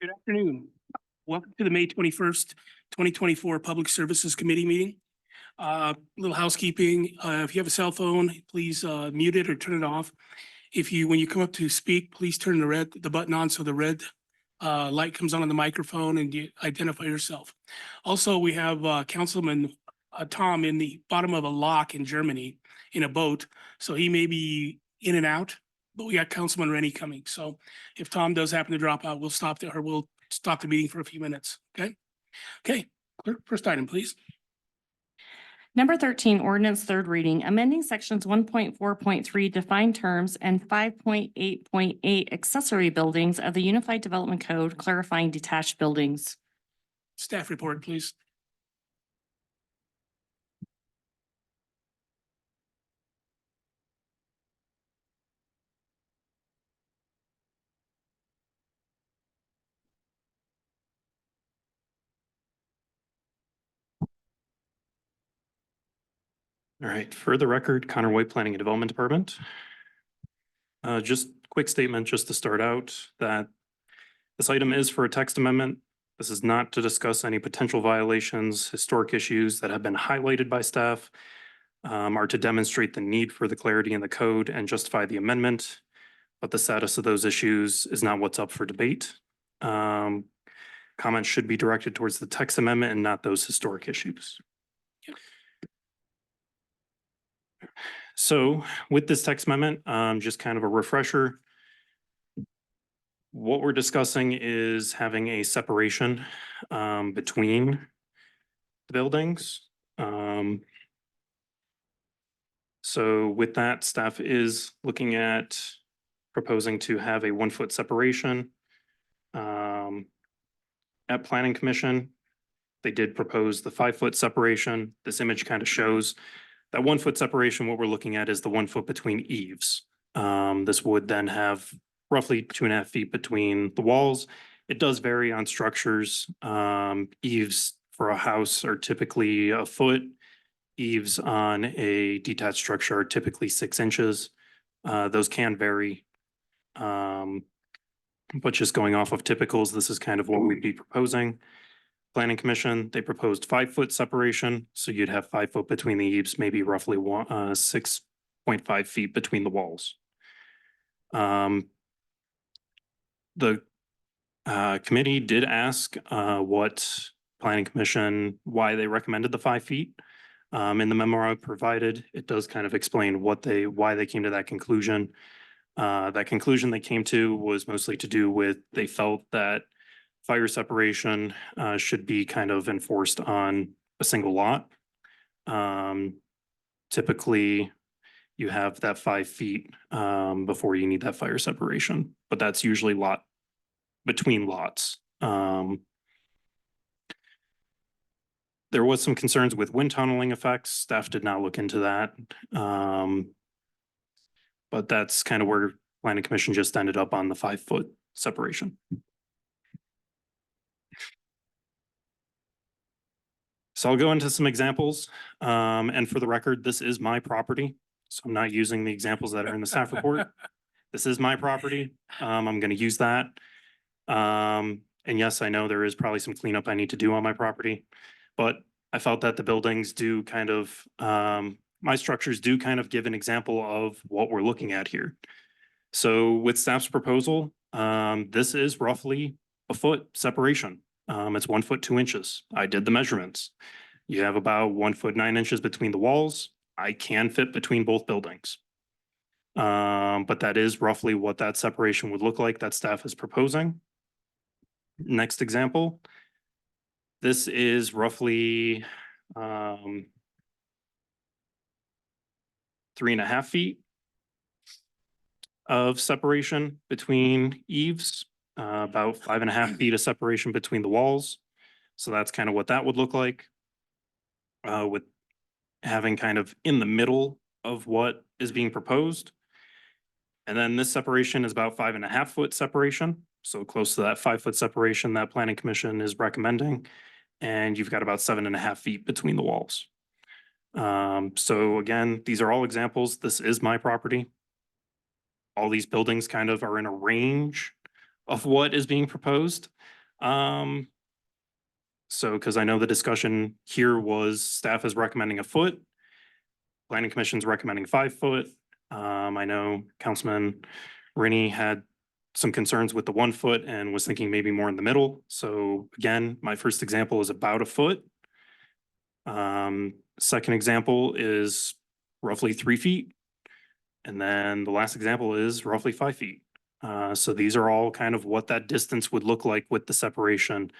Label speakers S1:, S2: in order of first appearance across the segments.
S1: Good afternoon. Welcome to the May 21st, 2024 Public Services Committee meeting. Little housekeeping, if you have a cell phone, please mute it or turn it off. When you come up to speak, please turn the button on so the red light comes on the microphone and you identify yourself. Also, we have Councilman Tom in the bottom of a lock in Germany in a boat, so he may be in and out. But we got Councilman Rennie coming. So if Tom does happen to drop out, we'll stop the meeting for a few minutes. Okay. Okay. Clerk, first item, please.
S2: Number 13, ordinance third reading, amending sections 1.4.3 defined terms and 5.8.8 accessory buildings of the Unified Development Code, clarifying detached buildings.
S1: Staff report, please.
S3: All right, for the record, Connor White, Planning and Development Department. Just quick statement, just to start out, that this item is for a text amendment. This is not to discuss any potential violations, historic issues that have been highlighted by staff, are to demonstrate the need for the clarity in the code and justify the amendment. But the status of those issues is not what's up for debate. Comments should be directed towards the text amendment and not those historic issues. So with this text amendment, just kind of a refresher. What we're discussing is having a separation between the buildings. So with that, staff is looking at proposing to have a 1 foot separation. At Planning Commission, they did propose the 5 foot separation. This image kind of shows that 1 foot separation. What we're looking at is the 1 foot between eaves. This would then have roughly 2.5 feet between the walls. It does vary on structures. Eaves for a house are typically a foot. Eaves on a detached structure are typically 6 inches. Those can vary. But just going off of typicals, this is kind of what we'd be proposing. Planning Commission, they proposed 5 foot separation. So you'd have 5 foot between the eaves, maybe roughly 6.5 feet between the walls. The committee did ask what Planning Commission, why they recommended the 5 feet. In the memo I provided, it does kind of explain why they came to that conclusion. That conclusion they came to was mostly to do with, they felt that fire separation should be kind of enforced on a single lot. Typically, you have that 5 feet before you need that fire separation, but that's usually between lots. There was some concerns with wind tunneling effects. Staff did not look into that. But that's kind of where Planning Commission just ended up on the 5 foot separation. So I'll go into some examples. And for the record, this is my property. So I'm not using the examples that are in the staff report. This is my property. I'm going to use that. And yes, I know there is probably some cleanup I need to do on my property, but I felt that the buildings do kind of, my structures do kind of give an example of what we're looking at here. So with staff's proposal, this is roughly a foot separation. It's 1 foot 2 inches. I did the measurements. You have about 1 foot 9 inches between the walls. I can fit between both buildings. But that is roughly what that separation would look like that staff is proposing. Next example. This is roughly 3.5 feet of separation between eaves, about 5.5 feet of separation between the walls. So that's kind of what that would look like, with having kind of in the middle of what is being proposed. And then this separation is about 5.5 foot separation. So close to that 5 foot separation that Planning Commission is recommending. And you've got about 7.5 feet between the walls. So again, these are all examples. This is my property. All these buildings kind of are in a range of what is being proposed. So, because I know the discussion here was staff is recommending a foot. Planning Commission's recommending 5 foot. I know Councilman Rennie had some concerns with the 1 foot and was thinking maybe more in the middle. So again, my first example is about a foot. Second example is roughly 3 feet. And then the last example is roughly 5 feet. So these are all kind of what that distance would look like with the separation.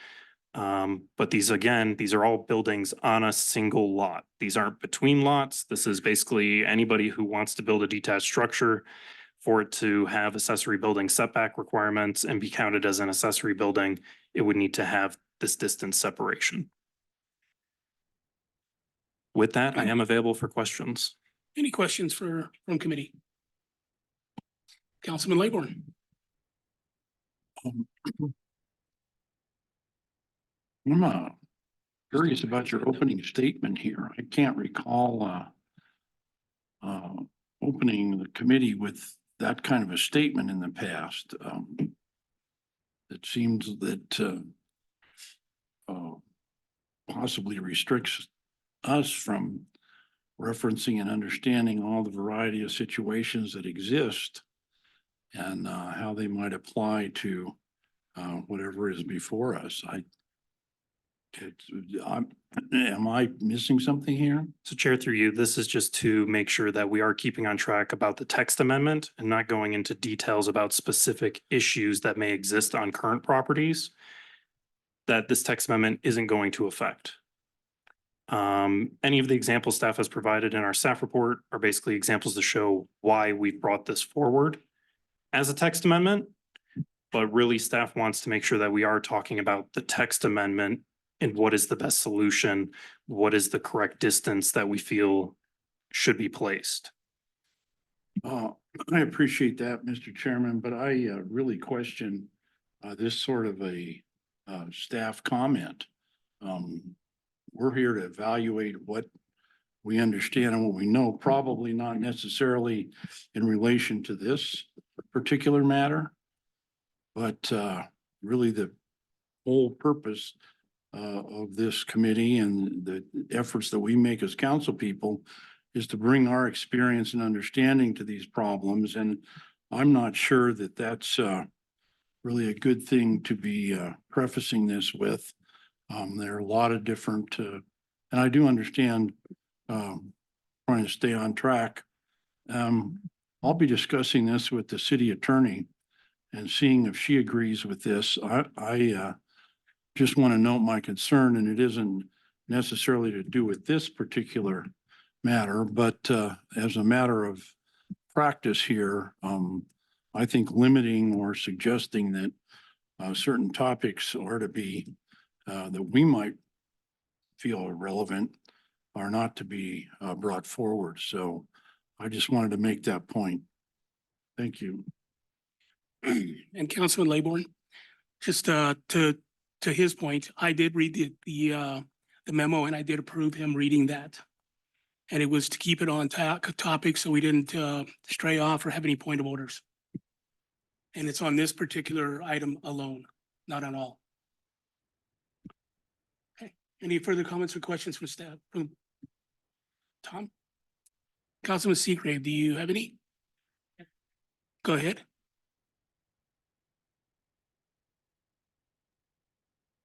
S3: But these, again, these are all buildings on a single lot. These aren't between lots. This is basically anybody who wants to build a detached structure for it to have accessory building setback requirements and be counted as an accessory building, it would need to have this distance separation. With that, I am available for questions.
S1: Any questions from committee? Councilman Laybourne.
S4: I'm curious about your opening statement here. I can't recall opening the committee with that kind of a statement in the past. It seems that possibly restricts us from referencing and understanding all the variety of situations that exist and how they might apply to whatever is before us. Am I missing something here?
S3: So Chair, through you, this is just to make sure that we are keeping on track about the text amendment and not going into details about specific issues that may exist on current properties that this text amendment isn't going to affect. Any of the example staff has provided in our staff report are basically examples to show why we've brought this forward as a text amendment. But really, staff wants to make sure that we are talking about the text amendment and what is the best solution, what is the correct distance that we feel should be placed.
S4: I appreciate that, Mr. Chairman, but I really question this sort of a staff comment. We're here to evaluate what we understand and what we know, probably not necessarily in relation to this particular matter. But really the whole purpose of this committee and the efforts that we make as council people is to bring our experience and understanding to these problems. And I'm not sure that that's really a good thing to be prefacing this with. There are a lot of different, and I do understand trying to stay on track. I'll be discussing this with the city attorney and seeing if she agrees with this. I just want to note my concern, and it isn't necessarily to do with this particular matter, but as a matter of practice here, I think limiting or suggesting that certain topics are to be, that we might feel are relevant, are not to be brought forward. So I just wanted to make that point. Thank you.
S1: And Councilman Laybourne, just to his point, I did read the memo and I did approve him reading that. And it was to keep it on topic so we didn't stray off or have any point of orders. And it's on this particular item alone, not on all. Okay, any further comments or questions from staff? From Tom? Councilman Seagrave, do you have any? Go ahead.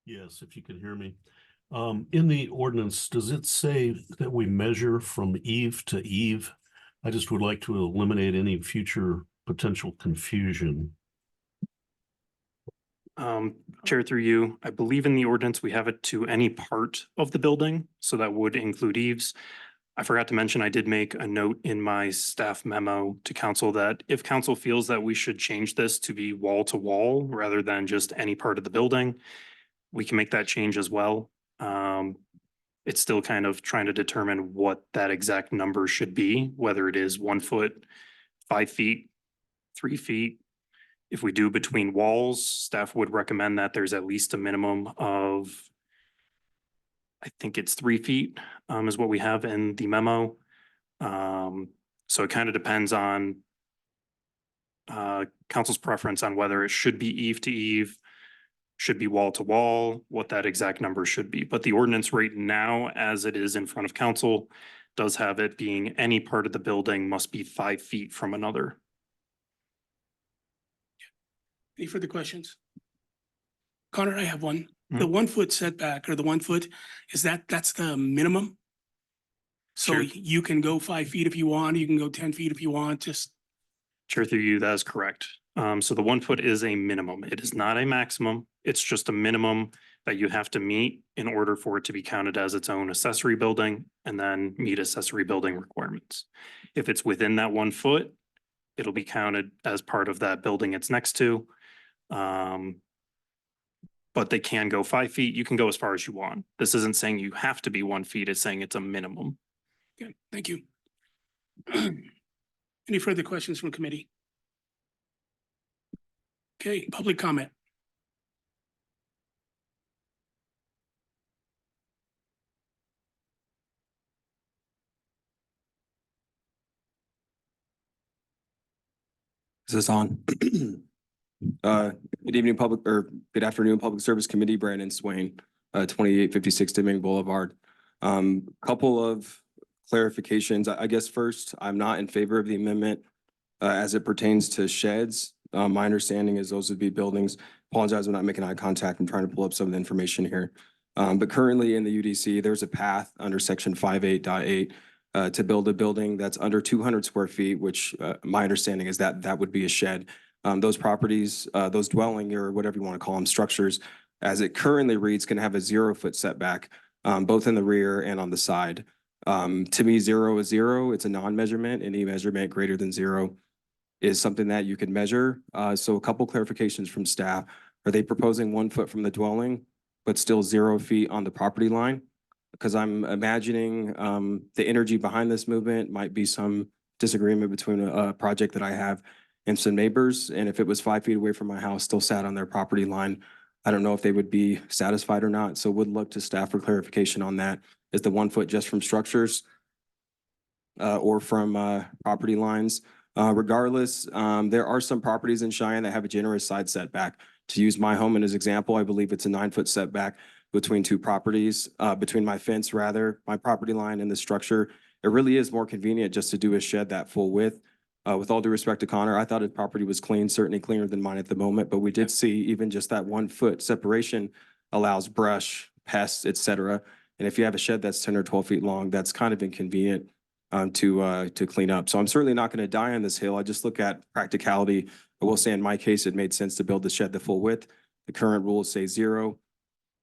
S5: Yes, if you can hear me. In the ordinance, does it say that we measure from eave to eave? I just would like to eliminate any future potential confusion.
S3: Chair, through you, I believe in the ordinance, we have it to any part of the building, so that would include eaves. I forgot to mention, I did make a note in my staff memo to council that if council feels that we should change this to be wall to wall rather than just any part of the building, we can make that change as well. It's still kind of trying to determine what that exact number should be, whether it is 1 foot, 5 feet, 3 feet. If we do between walls, staff would recommend that there's at least a minimum of, I think it's 3 feet, is what we have in the memo. So it kind of depends on council's preference on whether it should be eave to eave, should be wall to wall, what that exact number should be. But the ordinance right now, as it is in front of council, does have it being any part of the building must be 5 feet from another.
S1: Any further questions? Connor, I have one.
S3: Mhm.
S1: The 1 foot setback or the 1 foot, that's the minimum? So
S3: Sure.
S1: you can go 5 feet if you want, you can go 10 feet if you want, just,
S3: Chair through you, that is correct. So the 1 foot is a minimum. It is not a maximum. It's just a minimum that you have to meet in order for it to be counted as its own accessory building and then meet accessory building requirements. If it's within that 1 foot, it'll be counted as part of that building it's next to. But they can go 5 feet. You can go as far as you want. This isn't saying you have to be 1 feet. It's saying it's a minimum.
S1: okay, thank you. Any further questions from committee? Okay, public comment.
S6: Is this on? Good evening, good afternoon, Public Service Committee, Brandon Swain, 2856 Deming Boulevard. Couple of clarifications. I guess first, I'm not in favor of the amendment as it pertains to sheds. My understanding is those would be buildings. Apologize, I'm not making eye contact. I'm trying to pull up some of the information here. But currently in the UDC, there's a path under section 58.8 to build a building that's under 200 square feet, which my understanding is that that would be a shed. Those properties, those dwelling or whatever you want to call them, structures, as it currently reads, can have a 0 foot setback, both in the rear and on the side. To me, 0 is 0. It's a non-measurement. Any measurement greater than 0 is something that you can measure. So a couple clarifications from staff. Are they proposing 1 foot from the dwelling, but still 0 feet on the property line? Because I'm imagining the energy behind this movement might be some disagreement between a project that I have and some neighbors. And if it was 5 feet away from my house, still sat on their property line, I don't know if they would be satisfied or not. So would look to staff for clarification on that. Is the 1 foot just from structures or from property lines? Regardless, there are some properties in Cheyenne that have a generous side setback. To use my home as example, I believe it's a 9 foot setback between two properties, between my fence rather, my property line and the structure. It really is more convenient just to do a shed that full width. With all due respect to Connor, I thought his property was clean, certainly cleaner than mine at the moment, but we did see even just that 1 foot separation allows brush, pests, et cetera. And if you have a shed that's 10 or 12 feet long, that's kind of inconvenient to clean up. So I'm certainly not going to die on this hill. I just look at practicality. I will say in my case, it made sense to build the shed the full width. The current rules say 0.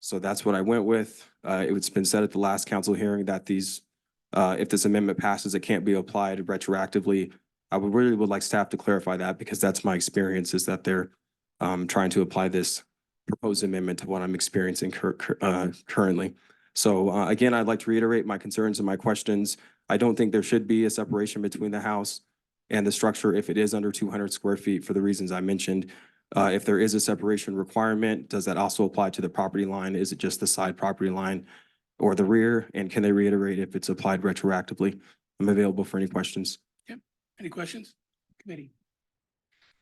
S6: So that's what I went with. It's been said at the last council hearing that these, if this amendment passes, it can't be applied retroactively. I would like staff to clarify that because that's my experience is that they're trying to apply this proposed amendment to what I'm experiencing currently. So again, I'd like to reiterate my concerns and my questions. I don't think there should be a separation between the house and the structure if it is under 200 square feet for the reasons I mentioned. If there is a separation requirement, does that also apply to the property line? Is it just the side property line or the rear? And can they reiterate if it's applied retroactively? I'm available for any questions.
S1: Any questions? Committee?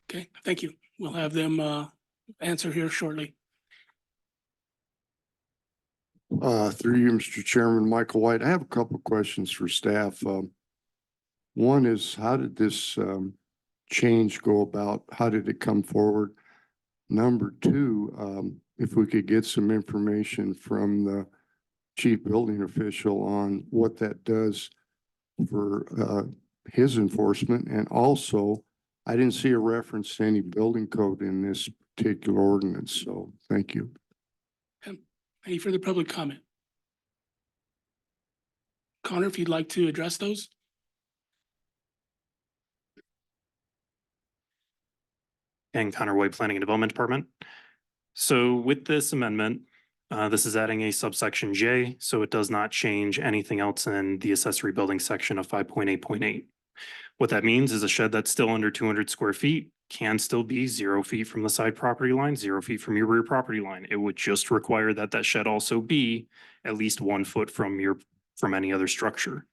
S1: Okay, thank you. We'll have them answer here shortly.
S7: Through you, Mr. Chairman, Michael White, I have a couple of questions for staff. One is, how did this change go about? How did it come forward? Number two, if we could get some information from the chief building official on what that does for his enforcement. And also, I didn't see a reference to any building code in this particular ordinance. So thank you.
S1: Any further public comment? Connor, if you'd like to address those?
S3: And Connor White, Planning and Development Department. So with this amendment, this is adding a subsection J, so it does not change anything else in the accessory building section of 5.8.8. What that means is a shed that's still under 200 square feet can still be 0 feet from the side property line, 0 feet from your rear property line. It would just require that that shed also be at least 1 foot from any other structure.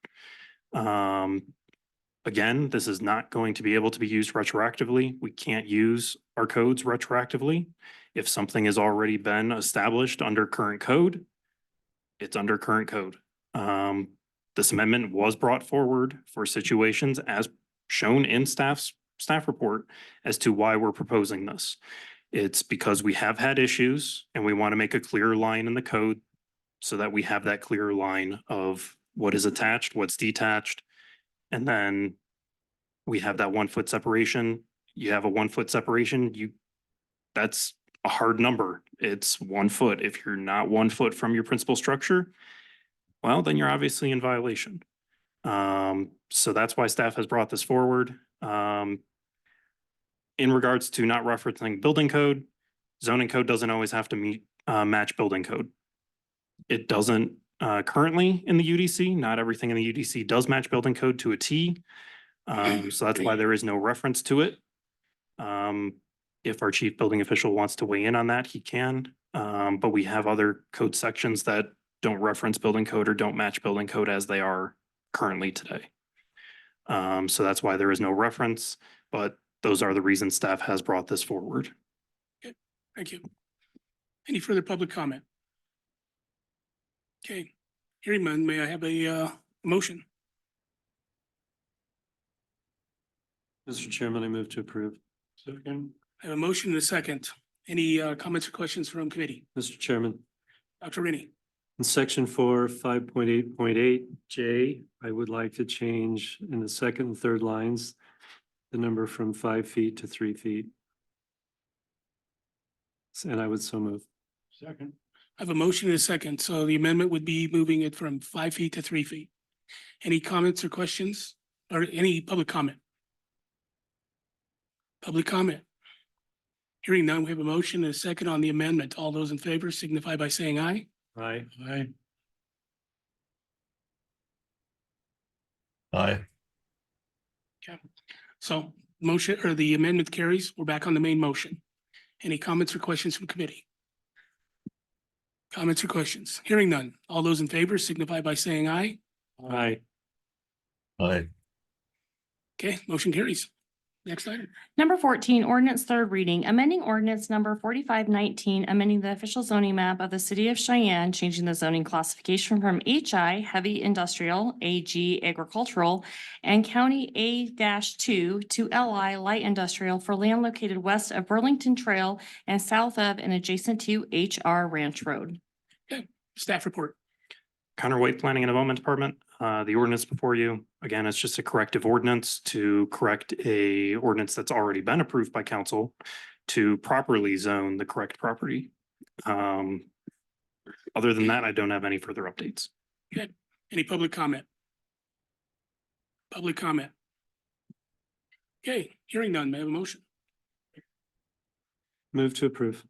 S3: Again, this is not going to be able to be used retroactively. We can't use our codes retroactively. If something has already been established under current code, it's under current code. This amendment was brought forward for situations as shown in staff report as to why we're proposing this. It's because we have had issues and we want to make a clear line in the code so that we have that clear line of what is attached, what's detached. And then we have that 1 foot separation. You have a 1 foot separation, that's a hard number. It's 1 foot. If you're not 1 foot from your principal structure, well, then you're obviously in violation. So that's why staff has brought this forward. In regards to not referencing building code, zoning code doesn't always have to match building code. It doesn't currently in the UDC. Not everything in the UDC does match building code to a T. So that's why there is no reference to it. If our chief building official wants to weigh in on that, he can. But we have other code sections that don't reference building code or don't match building code as they are currently today. So that's why there is no reference, but those are the reasons staff has brought this forward.
S1: Thank you. Any further public comment? Okay, hearing none, may I have a motion?
S8: Mr. Chairman, I move to approve.
S4: Second.
S1: I have a motion and a second. Any comments or questions from committee?
S8: Mr. Chairman,
S1: Dr. Rennie?
S8: in section 4, 5.8.8 J, I would like to change in the second and third lines, the number from 5 feet to 3 feet. And I would so move.
S4: Second.
S1: I have a motion and a second, so the amendment would be moving it from 5 feet to 3 feet. Any comments or questions or any public comment? Public comment? Hearing none, we have a motion and a second on the amendment. All those in favor signify by saying aye.
S8: Aye.
S4: Aye.
S5: Aye.
S1: So motion or the amendment carries. We're back on the main motion. Any comments or questions from committee? Comments or questions? Hearing none. All those in favor signify by saying aye.
S8: Aye.
S5: Aye.
S1: Okay, motion carries. Next item.
S2: Number 14, ordinance third reading, amending ordinance number 4519, amending the official zoning map of the city of Cheyenne, changing the zoning classification from HI, heavy industrial, AG, agricultural, and county A-2 to LI, light industrial for land located west of Burlington Trail and south of and adjacent to HR Ranch Road.
S1: Staff report.
S3: Connor White, Planning and Development Department. The ordinance before you, again, it's just a corrective ordinance to correct a ordinance that's already been approved by council to properly zone the correct property. Other than that, I don't have any further updates.
S1: Any public comment? Public comment? Okay, hearing none, may I have a motion?
S8: Move to approve.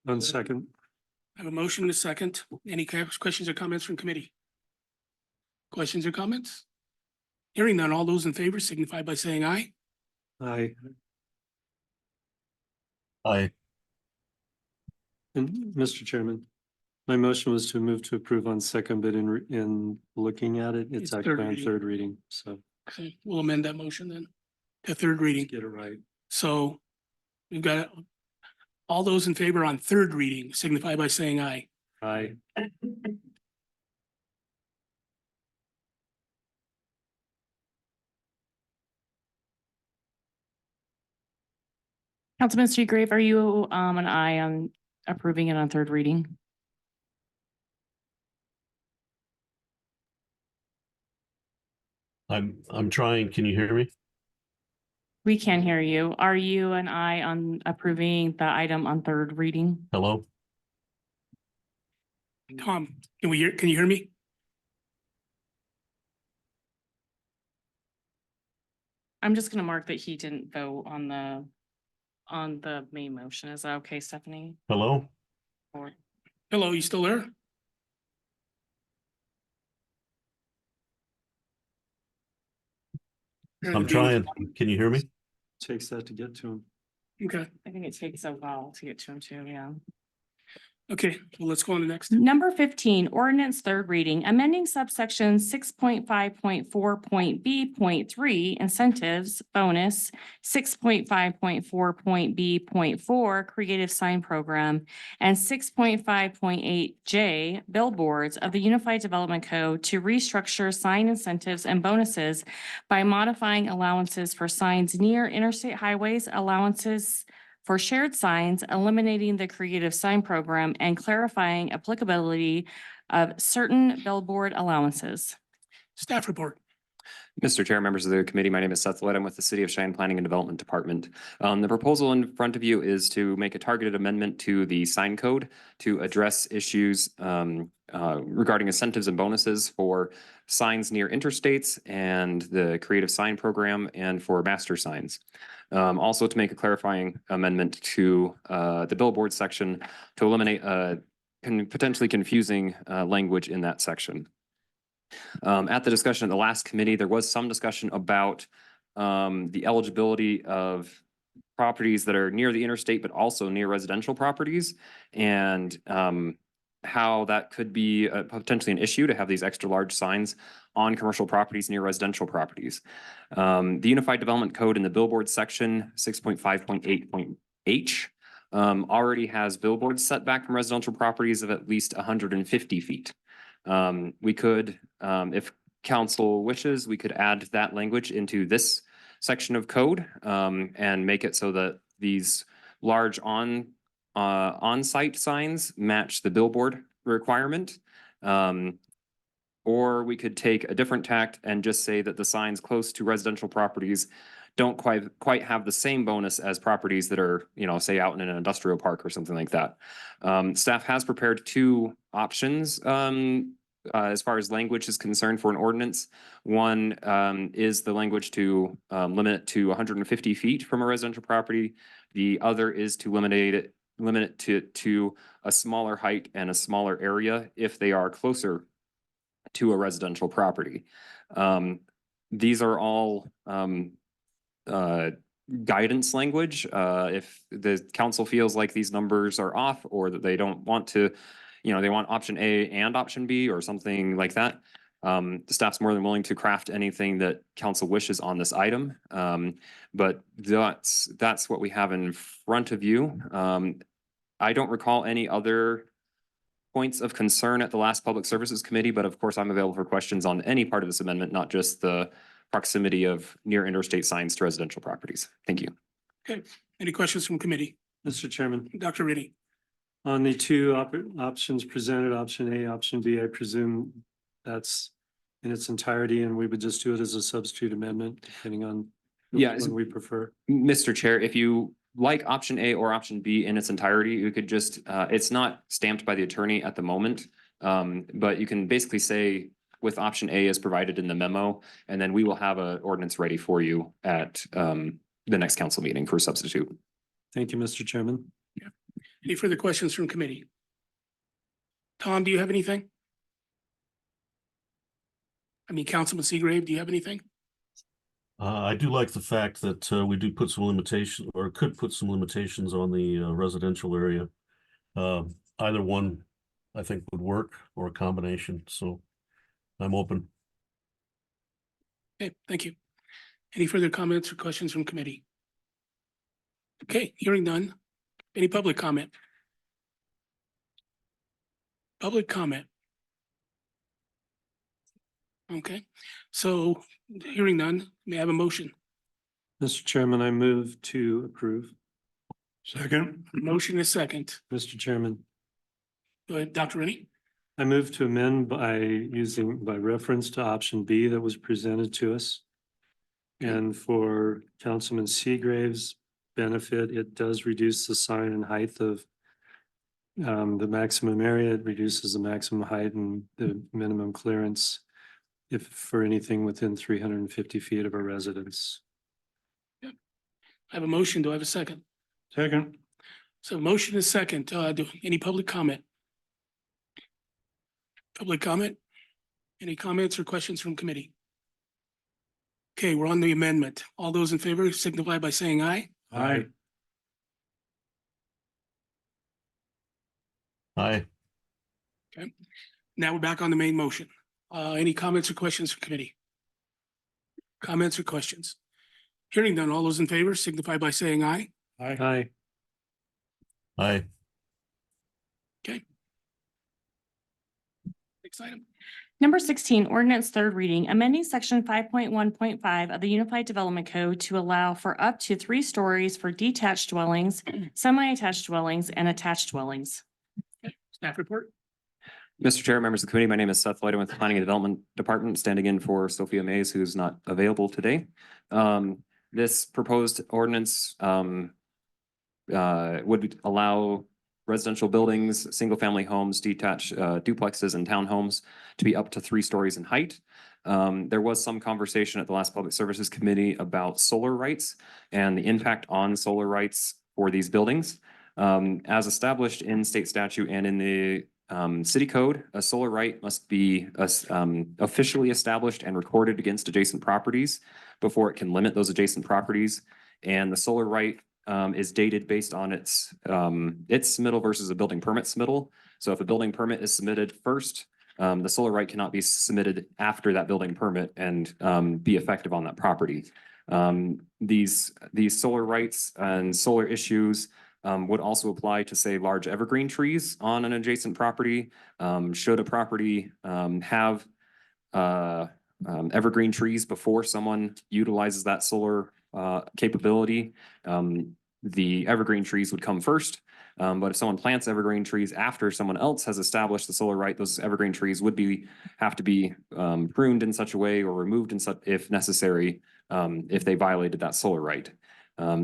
S8: On second.
S1: I have a motion and a second. Any questions or comments from committee? Questions or comments? Hearing none, all those in favor signify by saying aye.
S8: Aye.
S5: Aye.
S8: And Mr. Chairman, my motion was to move to approve on second, but in looking at it,
S1: It's
S8: it's
S1: third
S8: actually on
S1: reading.
S8: third reading, so
S1: Okay, we'll amend that motion then to third reading.
S8: get it right.
S1: So we've got all those in favor on third reading signify by saying aye.
S8: Aye.
S2: Councilman Seagrave, are you an aye on approving it on third reading?
S5: I'm trying. Can you hear me?
S2: We can hear you. Are you an aye on approving the item on third reading?
S5: Hello?
S1: Tom, can you hear me?
S2: I'm just gonna mark that he didn't vote on the main motion. Is that okay, Stephanie?
S5: Hello?
S2: Or
S1: Hello, you still there?
S5: I'm trying. Can you hear me?
S8: Takes that to get to him.
S1: Okay,
S2: I think it takes a while to get to him too, yeah.
S1: Okay, well, let's go on to the next.
S2: Number 15, ordinance third reading, amending subsection 6.5.4.B.3 incentives bonus, 6.5.4.B.4 creative sign program, and 6.5.8J billboards of the Unified Development Code to restructure sign incentives and bonuses by modifying allowances for signs near interstate highways, allowances for shared signs, eliminating the creative sign program, and clarifying applicability of certain billboard allowances.
S1: Staff report.
S9: Mr. Chair, members of the committee, my name is Seth Lett. I'm with the City of Cheyenne Planning and Development Department. The proposal in front of you is to make a targeted amendment to the sign code to address issues regarding incentives and bonuses for signs near interstates and the creative sign program and for master signs. Also to make a clarifying amendment to the billboard section to eliminate potentially confusing language in that section. At the discussion at the last committee, there was some discussion about the eligibility of properties that are near the interstate, but also near residential properties, and how that could be potentially an issue to have these extra large signs on commercial properties near residential properties. The Unified Development Code in the billboard section 6.5.8.H already has billboards set back from residential properties of at least 150 feet. We could, if council wishes, we could add that language into this section of code and make it so that these large on-site signs match the billboard requirement. Or we could take a different tact and just say that the signs close to residential properties don't quite have the same bonus as properties that are, say out in an industrial park or something like that. Staff has prepared two options as far as language is concerned for an ordinance. One is the language to limit it to 150 feet from a residential property. The other is to limit it to a smaller height and a smaller area if they are closer to a residential property. These are all guidance language. If the council feels like these numbers are off or that they don't want to, they want option A and option B or something like that, the staff's more than willing to craft anything that council wishes on this item. But that's what we have in front of you. I don't recall any other points of concern at the last Public Services Committee, but of course I'm available for questions on any part of this amendment, not just the proximity of near interstate signs to residential properties. Thank you.
S1: Okay, any questions from committee?
S8: Mr. Chairman,
S1: Dr. Rennie.
S8: on the two options presented, option A, option B, I presume that's in its entirety and we would just do it as a substitute amendment depending on which
S9: Yeah,
S8: one we prefer.
S9: Mr. Chair, if you like option A or option B in its entirety, you could just, it's not stamped by the attorney at the moment. But you can basically say with option A as provided in the memo, and then we will have an ordinance ready for you at the next council meeting for substitute.
S8: Thank you, Mr. Chairman.
S1: Any further questions from committee? Tom, do you have anything? Councilman Seagrave, do you have anything?
S5: I do like the fact that we do put some limitation or could put some limitations on the residential area. Either one I think would work or a combination, so I'm open.
S1: Okay, thank you. Any further comments or questions from committee? Okay, hearing none. Any public comment? Public comment? Okay, so hearing none, may I have a motion?
S8: Mr. Chairman, I move to approve.
S4: Second.
S1: Motion is second.
S8: Mr. Chairman,
S1: Go ahead, Dr. Rennie.
S8: I move to amend by reference to option B that was presented to us. And for Councilman Seagrave's benefit, it does reduce the sign and height of the maximum area. It reduces the maximum height and the minimum clearance if for anything within 350 feet of a residence.
S1: I have a motion. Do I have a second?
S4: Second.
S1: So motion is second. Any public comment? Public comment? Any comments or questions from committee? Okay, we're on the amendment. All those in favor signify by saying aye.
S4: Aye.
S5: Aye.
S1: Now we're back on the main motion. Any comments or questions for committee? Comments or questions? Hearing none, all those in favor signify by saying aye.
S8: Aye.
S5: Aye.
S1: Next item.
S2: Number 16, ordinance third reading, amending section 5.1.5 of the Unified Development Code to allow for up to 3 stories for detached dwellings, semi-attached dwellings, and attached dwellings.
S1: Staff report.
S9: Mr. Chair, members of the committee, my name is Seth Lloyd with the Planning and Development Department, standing in for Sophia Mays, who's not available today. This proposed ordinance would allow residential buildings, single-family homes, detached duplexes, and townhomes to be up to 3 stories in height. There was some conversation at the last Public Services Committee about solar rights and the impact on solar rights for these buildings. As established in state statute and in the city code, a solar right must be officially established and recorded against adjacent properties before it can limit those adjacent properties. And the solar right is dated based on its submittal versus a building permit submittal. So if a building permit is submitted first, the solar right cannot be submitted after that building permit and be effective on that property. These solar rights and solar issues would also apply to, say, large evergreen trees on an adjacent property. Should a property have evergreen trees before someone utilizes that solar capability, the evergreen trees would come first. But if someone plants evergreen trees after someone else has established the solar right, those evergreen trees would have to be pruned in such a way or removed in such, if necessary, if they violated that solar right.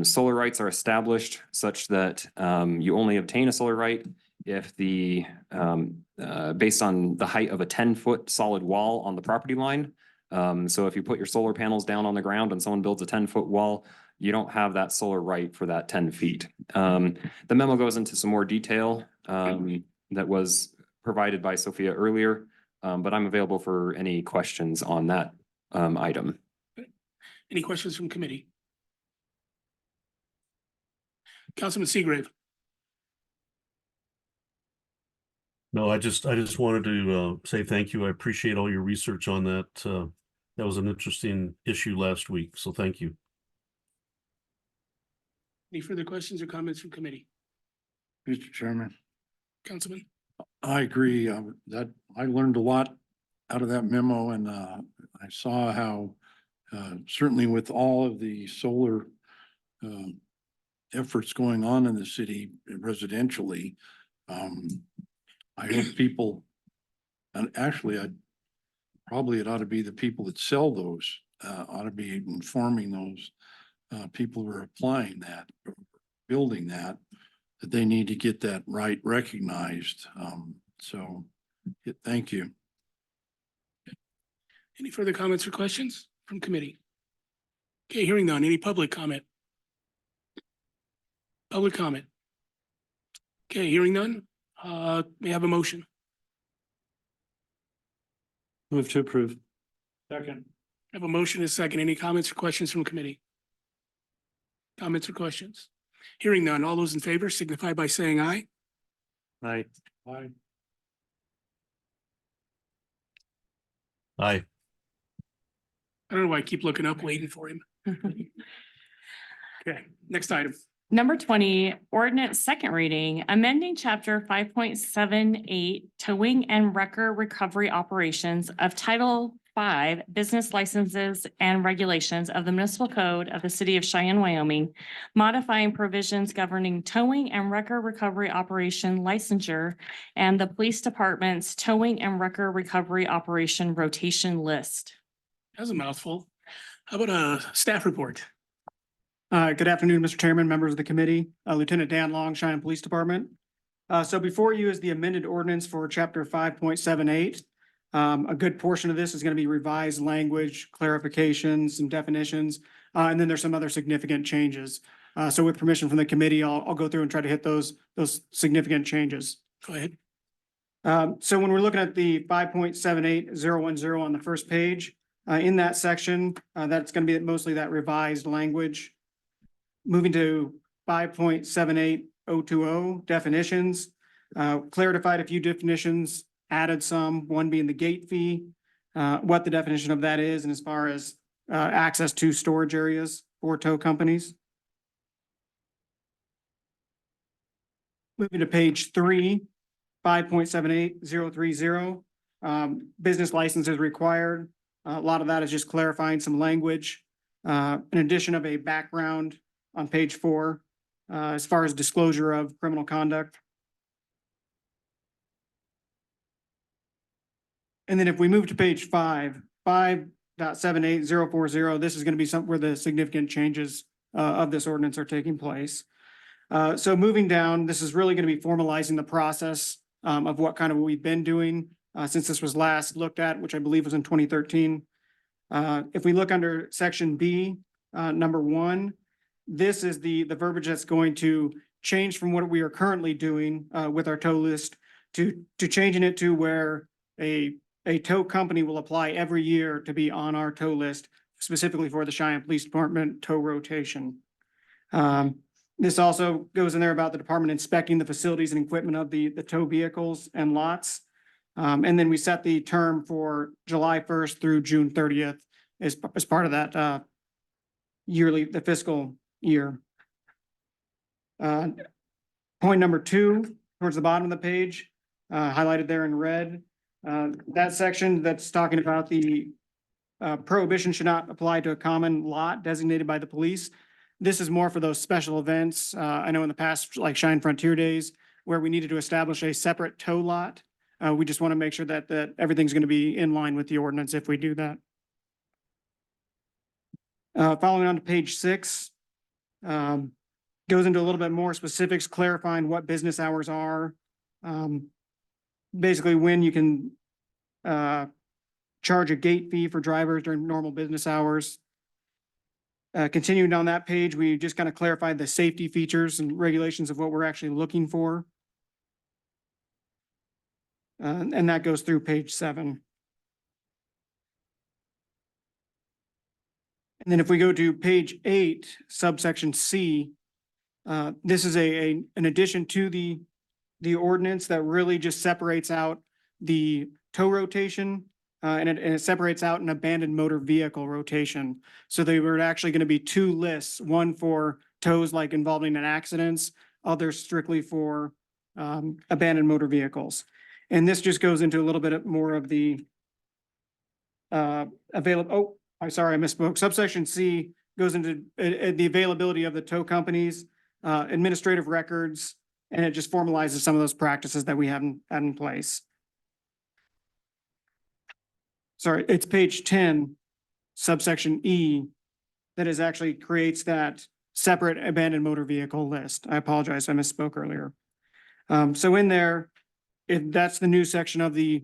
S9: Solar rights are established such that you only obtain a solar right if based on the height of a 10-foot solid wall on the property line. So if you put your solar panels down on the ground and someone builds a 10-foot wall, you don't have that solar right for that 10 feet. The memo goes into some more detail that was provided by Sophia earlier, but I'm available for any questions on that item.
S1: Any questions from committee? Councilman Seagrave.
S5: No, I just wanted to say thank you. I appreciate all your research on that. That was an interesting issue last week, so thank you.
S1: Any further questions or comments from committee?
S4: Mr. Chairman,
S1: Councilman?
S4: I agree that I learned a lot out of that memo, and I saw how certainly with all of the solar efforts going on in the city residentially, I hope people, and actually it ought to be the people that sell those, ought to be informing those people who are applying that, or building that they need to get that right recognized. Thank you.
S1: Any further comments or questions from committee? Okay, hearing none. Any public comment? Public comment? Okay, hearing none. May I have a motion?
S8: Move to approve.
S4: Second.
S1: I have a motion and a second. Any comments or questions from committee? Comments or questions? Hearing none. All those in favor signify by saying aye.
S8: Aye.
S4: Aye.
S5: Aye.
S1: I don't know why I keep looking up, waiting for him. Okay, next item.
S2: Number 20, ordinance second reading, amending chapter 5.78 towing and wrecker recovery operations of Title 5 Business Licenses and Regulations of the Municipal Code of the City of Cheyenne, Wyoming, modifying provisions governing towing and wrecker recovery operation licensure and the police department's towing and wrecker recovery operation rotation list.
S1: That's a mouthful. How about a staff report?
S10: Good afternoon, Mr. Chairman, members of the committee, Lieutenant Dan Long, Cheyenne Police Department. So before you is the amended ordinance for chapter 5.78. A good portion of this is going to be revised language, clarifications, some definitions, and then there's some other significant changes. So with permission from the committee, I'll go through and try to hit those significant changes.
S1: Go ahead.
S10: So when we're looking at the 5.78010 on the first page, in that section, that's going to be mostly that revised language. Moving to 5.78020 definitions. clarified a few definitions, added some, one being the gate fee, what the definition of that is, and as far as access to storage areas for tow companies. Moving to page 3, 5.78030. Business license is required. A lot of that is just clarifying some language. In addition of a background on page 4, as far as disclosure of criminal conduct. And then if we move to page 5.78040, this is going to be some where the significant changes of this ordinance are taking place. So moving down, this is really going to be formalizing the process of what kind of we've been doing since this was last looked at, which I believe was in 2013. If we look under section B, number 1, this is the verbiage that's going to change from what we are currently doing with our tow list to changing it to where a tow company will apply every year to be on our tow list, specifically for the Cheyenne Police Department tow rotation. This also goes in there about the department inspecting the facilities and equipment of the tow vehicles and lots. And then we set the term for July 1st through June 30th as part of that the fiscal year. Point number 2, towards the bottom of the page, highlighted there in red. That section that's talking about the prohibition should not apply to a common lot designated by the police. This is more for those special events. I know in the past, like Cheyenne Frontier Days, where we needed to establish a separate tow lot. We just want to make sure that everything's going to be in line with the ordinance if we do that. Following on to page 6, goes into a little bit more specifics, clarifying what business hours are. Basically, when you can charge a gate fee for drivers during normal business hours. Continuing down that page, we just kind of clarified the safety features and regulations of what we're actually looking for. And that goes through page 7. And then if we go to page 8, subsection C, this is an addition to the ordinance that really just separates out the tow rotation and it separates out an abandoned motor vehicle rotation. So they were actually going to be 2 lists, one for tows like involving in accidents, others strictly for abandoned motor vehicles. And this just goes into a little bit more of the available. I'm sorry, I misspoke. Subsection C goes into the availability of the tow companies, administrative records, and it just formalizes some of those practices that we have in place. Sorry, it's page 10, subsection E, that is actually creates that separate abandoned motor vehicle list. I apologize, I misspoke earlier. So in there, if that's the new section of the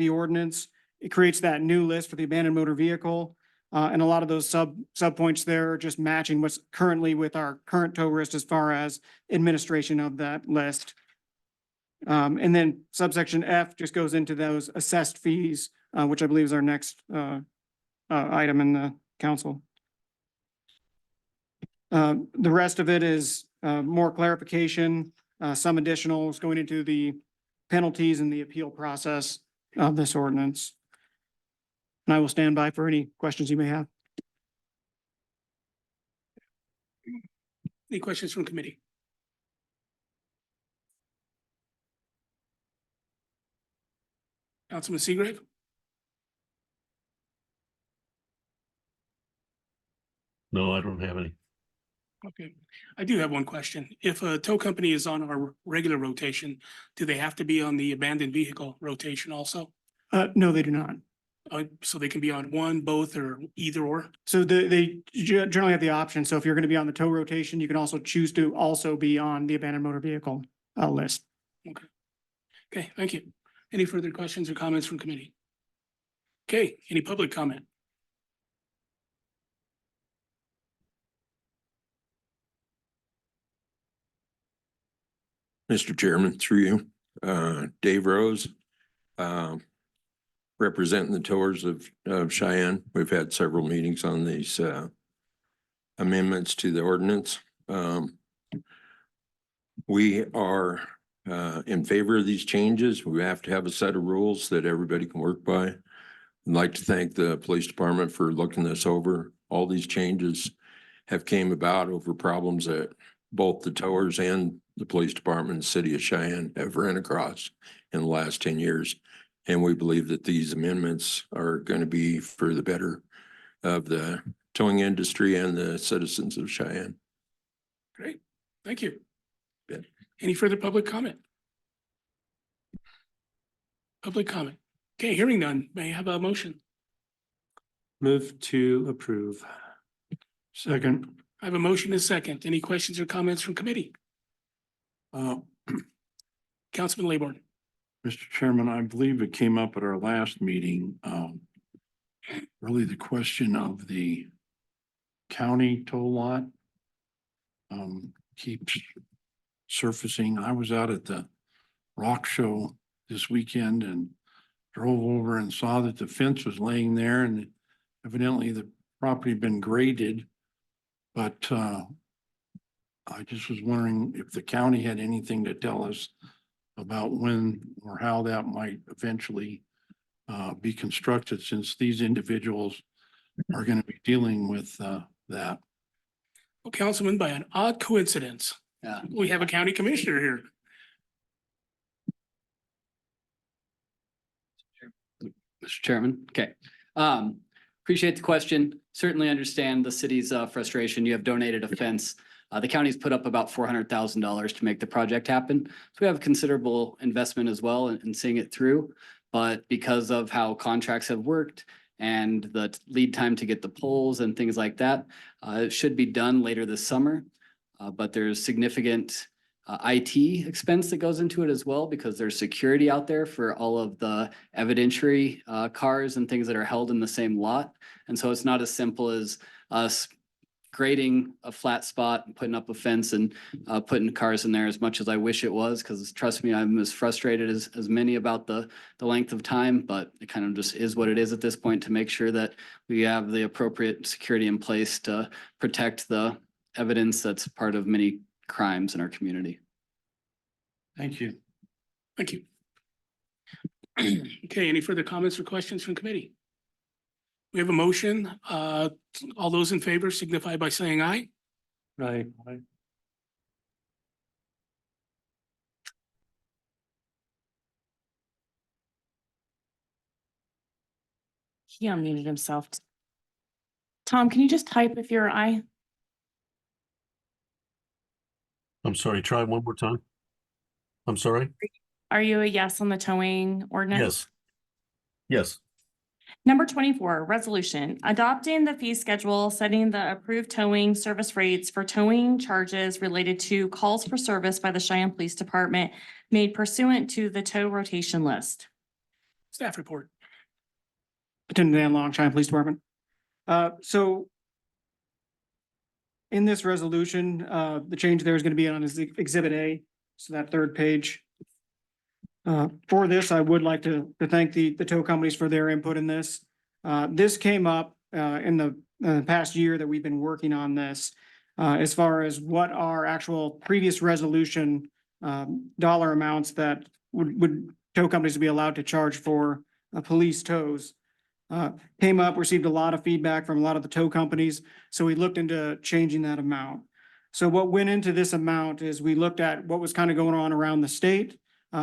S10: ordinance, it creates that new list for the abandoned motor vehicle. And a lot of those sub points there are just matching what's currently with our current tow list as far as administration of that list. And then subsection F just goes into those assessed fees, which I believe is our next item in the council. The rest of it is more clarification, some additionals going into the penalties and the appeal process of this ordinance. And I will stand by for any questions you may have.
S1: Any questions from committee? Councilman Seagrave?
S5: No, I don't have any.
S1: Okay, I do have one question. If a tow company is on our regular rotation, do they have to be on the abandoned vehicle rotation also?
S10: No, they do not.
S1: So they can be on one, both, or either or?
S10: So they generally have the option. So if you're going to be on the tow rotation, you can also choose to also be on the abandoned motor vehicle list.
S1: Okay, thank you. Any further questions or comments from committee? Okay, any public comment?
S11: Mr. Chairman, through you, Dave Rose, representing the towers of Cheyenne. We've had several meetings on these amendments to the ordinance. We are in favor of these changes. We have to have a set of rules that everybody can work by. I'd like to thank the police department for looking this over. All these changes have came about over problems that both the towers and the police department, and city of Cheyenne have ran across in the last 10 years. And we believe that these amendments are going to be for the better of the towing industry and the citizens of Cheyenne.
S1: Great, thank you.
S11: Yeah.
S1: Any further public comment? Public comment. Okay, hearing none. May I have a motion?
S8: Move to approve.
S4: Second,
S1: I have a motion and a second. Any questions or comments from committee?
S4: uh,
S1: Councilman Layborn.
S4: Mr. Chairman, I believe it came up at our last meeting, really the question of the county toll lot keeps surfacing. I was out at the rock show this weekend and drove over and saw that the fence was laying there and evidently the property had been graded. But I just was wondering if the county had anything to tell us about when or how that might eventually be constructed, since these individuals are going to be dealing with that.
S1: Well, Councilman, by an odd coincidence, we have a county commissioner here.
S12: Mr. Chairman, okay. Appreciate the question. Certainly understand the city's frustration. You have donated a fence. The county's put up about $400,000 to make the project happen. So we have considerable investment as well in seeing it through. But because of how contracts have worked and the lead time to get the poles and things like that, it should be done later this summer. But there's significant IT expense that goes into it as well, because there's security out there for all of the evidentiary cars and things that are held in the same lot. And so it's not as simple as us grading a flat spot and putting up a fence and putting cars in there, as much as I wish it was, because trust me, I'm as frustrated as many about the length of time, but it kind of just is what it is at this point, to make sure that we have the appropriate security in place to protect the evidence that's part of many crimes in our community.
S4: Thank you.
S1: Thank you. Okay, any further comments or questions from committee? We have a motion. All those in favor signify by saying aye.
S8: Aye.
S2: He unmuted himself. Tom, can you just type if you're aye?
S5: I'm sorry, try one more time. I'm sorry.
S2: Are you a yes on the towing ordinance?
S5: Yes. Yes.
S2: Number 24, resolution adopting the fee schedule, setting the approved towing service rates for towing charges related to calls for service by the Cheyenne Police Department made pursuant to the tow rotation list.
S1: Staff report.
S10: Lieutenant Dan Long, Cheyenne Police Department. So in this resolution, the change there is going to be on Exhibit A, so that third page. For this, I would like to thank the tow companies for their input in this. This came up in the past year that we've been working on this, as far as what our actual previous resolution dollar amounts that would tow companies be allowed to charge for police tows. Came up, received a lot of feedback from a lot of the tow companies, so we looked into changing that amount. So what went into this amount is we looked at what was kind of going on around the state,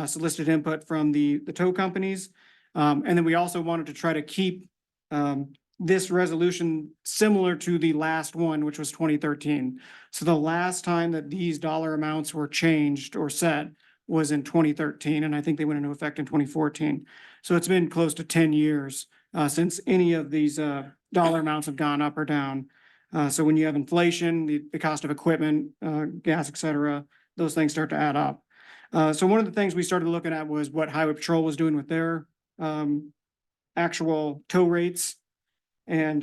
S10: solicited input from the tow companies. And then we also wanted to try to keep this resolution similar to the last one, which was 2013. So the last time that these dollar amounts were changed or set was in 2013, and I think they went into effect in 2014. So it's been close to 10 years since any of these dollar amounts have gone up or down. So when you have inflation, the cost of equipment, gas, et cetera, those things start to add up. So one of the things we started looking at was what Highway Patrol was doing with their actual tow rates. And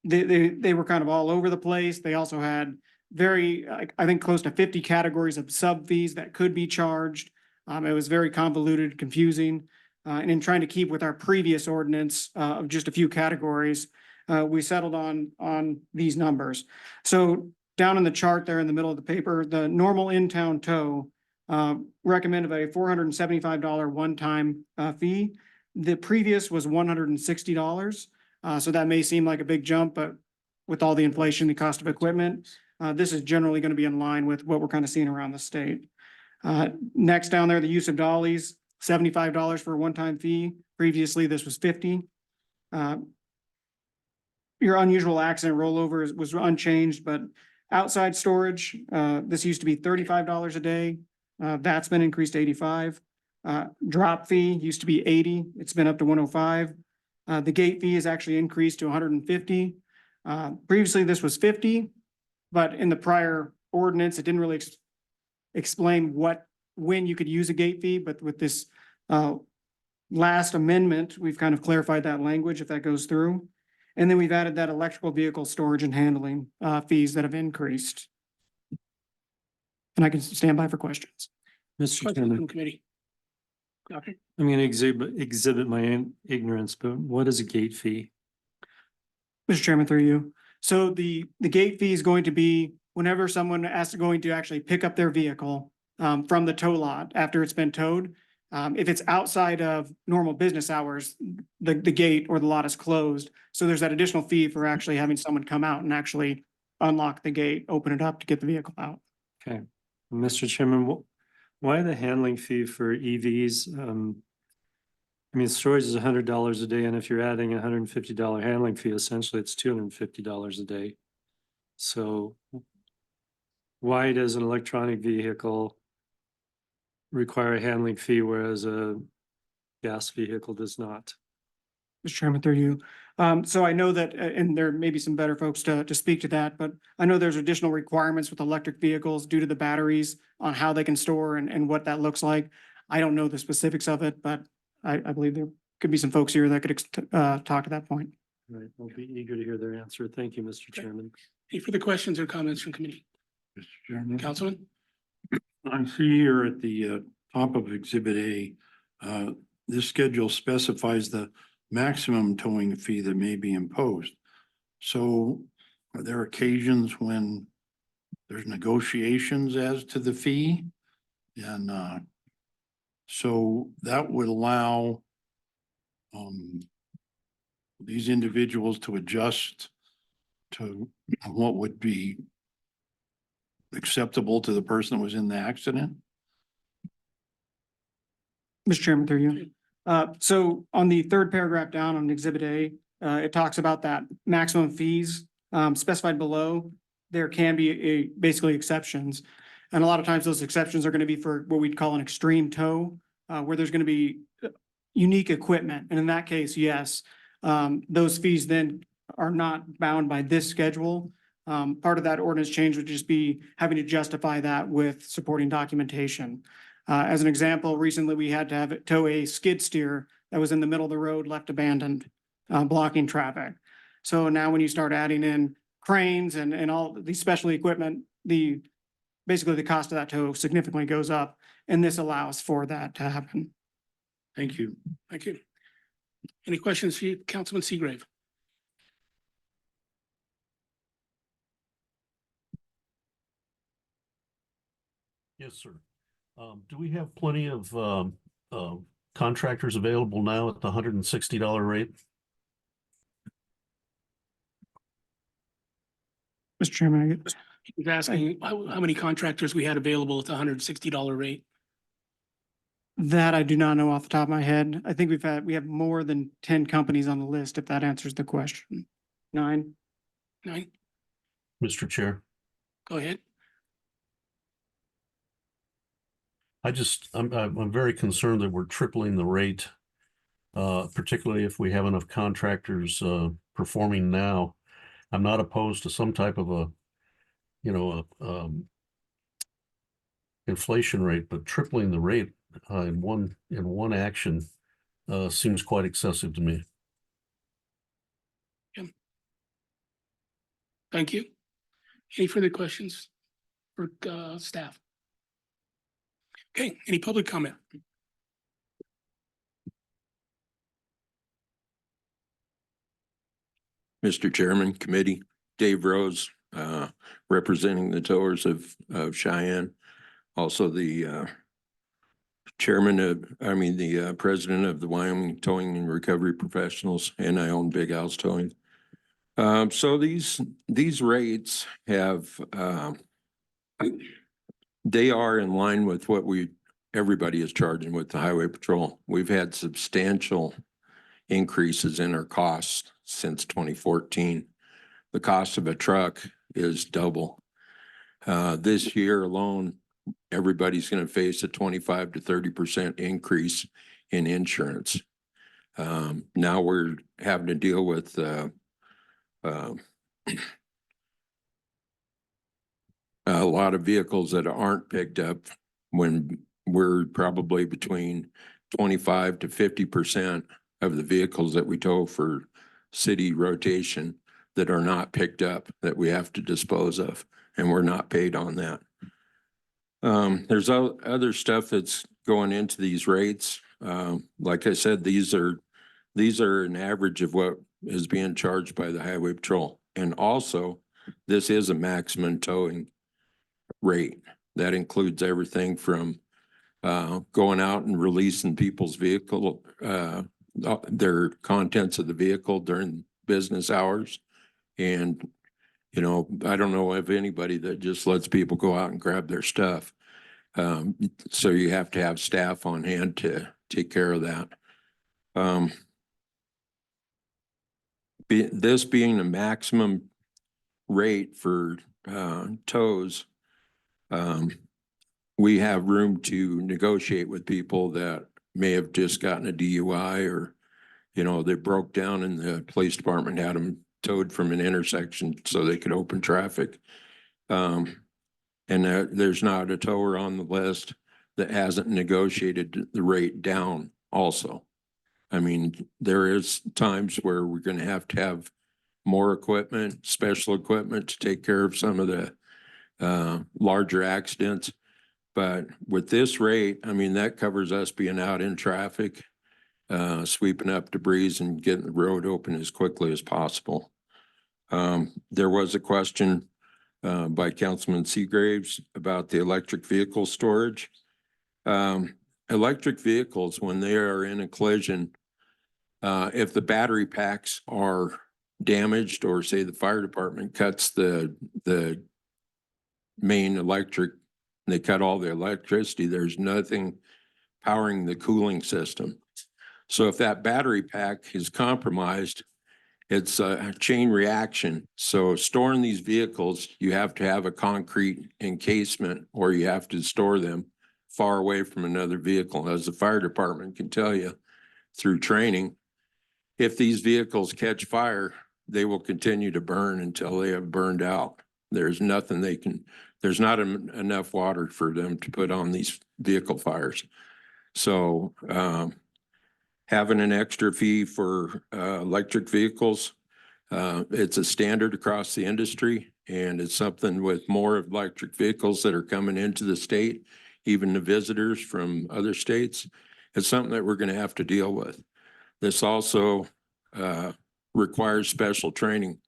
S10: they were kind of all over the place. They also had I think close to 50 categories of sub fees that could be charged. It was very convoluted, confusing. And in trying to keep with our previous ordinance of just a few categories, we settled on these numbers. So down in the chart there in the middle of the paper, the normal in-town tow recommended a $475 one-time fee. The previous was $160. So that may seem like a big jump, but with all the inflation, the cost of equipment, this is generally going to be in line with what we're kind of seeing around the state. Next down there, the use of dollies, $75 for a one-time fee. Previously, this was $50. Your unusual accident rollover was unchanged, but outside storage, this used to be $35 a day. That's been increased to $85. Drop fee used to be $80. It's been up to $105. The gate fee is actually increased to $150. Previously, this was $50, but in the prior ordinance, it didn't really explain when you could use a gate fee, but with this last amendment, we've kind of clarified that language if that goes through. And then we've added that electrical vehicle storage and handling fees that have increased. And I can stand by for questions.
S8: Mr.
S1: Questions
S8: Chairman,
S1: from committee? Doctor?
S8: I'm going to exhibit my ignorance, but what is a gate fee?
S10: Mr. Chairman, through you. So the gate fee is going to be whenever someone going to actually pick up their vehicle from the tow lot after it's been towed. If it's outside of normal business hours, the gate or the lot is closed. So there's that additional fee for actually having someone come out and actually unlock the gate, open it up to get the vehicle out.
S8: Okay, Mr. Chairman, why the handling fee for EVs? I mean, storage is $100 a day, and if you're adding $150 handling fee, essentially it's $250 a day. So why does an electronic vehicle require a handling fee, whereas a gas vehicle does not?
S10: Mr. Chairman, through you. So I know that, and there may be some better folks to speak to that, but I know there's additional requirements with electric vehicles due to the batteries on how they can store and what that looks like. I don't know the specifics of it, but I believe there could be some folks here that could talk to that point.
S8: Right, I'll be eager to hear their answer. Thank you, Mr. Chairman.
S1: Any further questions or comments from committee?
S4: Mr. Chairman.
S1: Councilman?
S4: I see here at the top of Exhibit A, this schedule specifies the maximum towing fee that may be imposed. So are there occasions when there's negotiations as to the fee? And so that would allow these individuals to adjust to what would be acceptable to the person that was in the accident?
S10: Mr. Chairman, through you. So on the third paragraph down on Exhibit A, it talks about that maximum fees specified below. There can be basically exceptions. And a lot of times those exceptions are going to be for what we'd call an extreme tow, where there's going to be unique equipment. And in that case, yes, those fees then are not bound by this schedule. Part of that ordinance change would just be having to justify that with supporting documentation. As an example, recently we had to have it tow a skid steer that was in the middle of the road, left abandoned, blocking traffic. So now when you start adding in cranes and all these special equipment, basically the cost of that tow significantly goes up, and this allows for that to happen.
S4: Thank you.
S1: Thank you. Any questions for you, Councilman Seagrave?
S5: Yes, sir. Do we have plenty of contractors available now at the $160 rate?
S10: Mr. Chairman,
S1: He was asking how many contractors we had available at the $160 rate.
S10: that I do not know off the top of my head. I think we have more than 10 companies on the list, if that answers the question. 9.
S1: 9,
S5: Mr. Chair,
S1: go ahead.
S5: I'm very concerned that we're tripling the rate, particularly if we have enough contractors performing now. I'm not opposed to some type of inflation rate, but tripling the rate in one action seems quite excessive to me.
S1: Thank you. Any further questions for staff? Okay, any public comment?
S11: Mr. Chairman, committee, Dave Rose, representing the towers of Cheyenne. Also the president of the Wyoming Towing and Recovery Professionals, and I own Big Al's Towing. So these rates have, they are in line with what everybody is charging with the highway patrol. We've had substantial increases in our costs since 2014. The cost of a truck is double. This year alone, everybody's going to face a 25 to 30% increase in insurance. Now we're having to deal with a lot of vehicles that aren't picked up when we're probably between 25 to 50% of the vehicles that we tow for city rotation that are not picked up, that we have to dispose of, and we're not paid on that. There's other stuff that's going into these rates. Like I said, these are an average of what is being charged by the highway patrol. And also, this is a maximum towing rate. That includes everything from going out and releasing people's vehicle, their contents of the vehicle during business hours. And, you know, I don't know of anybody that just lets people go out and grab their stuff. So you have to have staff on hand to take care of that. This being the maximum rate for tows, we have room to negotiate with people that may have just gotten a DUI, or, you know, they broke down and the police department had them towed from an intersection so they could open traffic. And there's not a tower on the list that hasn't negotiated the rate down also. I mean, there is times where we're going to have more equipment, special equipment to take care of some of the larger accidents. But with this rate, I mean, that covers us being out in traffic, sweeping up debris and getting the road open as quickly as possible. There was a question by Councilman Seagraves about the electric vehicle storage. Electric vehicles, when they are in a collision, if the battery packs are damaged, or say the fire department cuts the main electric, they cut all the electricity, there's nothing powering the cooling system. So if that battery pack is compromised, it's a chain reaction. So storing these vehicles, you have to have a concrete encasement, or you have to store them far away from another vehicle. As the fire department can tell you through training, if these vehicles catch fire, they will continue to burn until they have burned out. There's nothing there's not enough water for them to put on these vehicle fires. So having an extra fee for electric vehicles, it's a standard across the industry, and it's something with more electric vehicles that are coming into the state, even the visitors from other states. It's something that we're going to have to deal with. This also requires special training,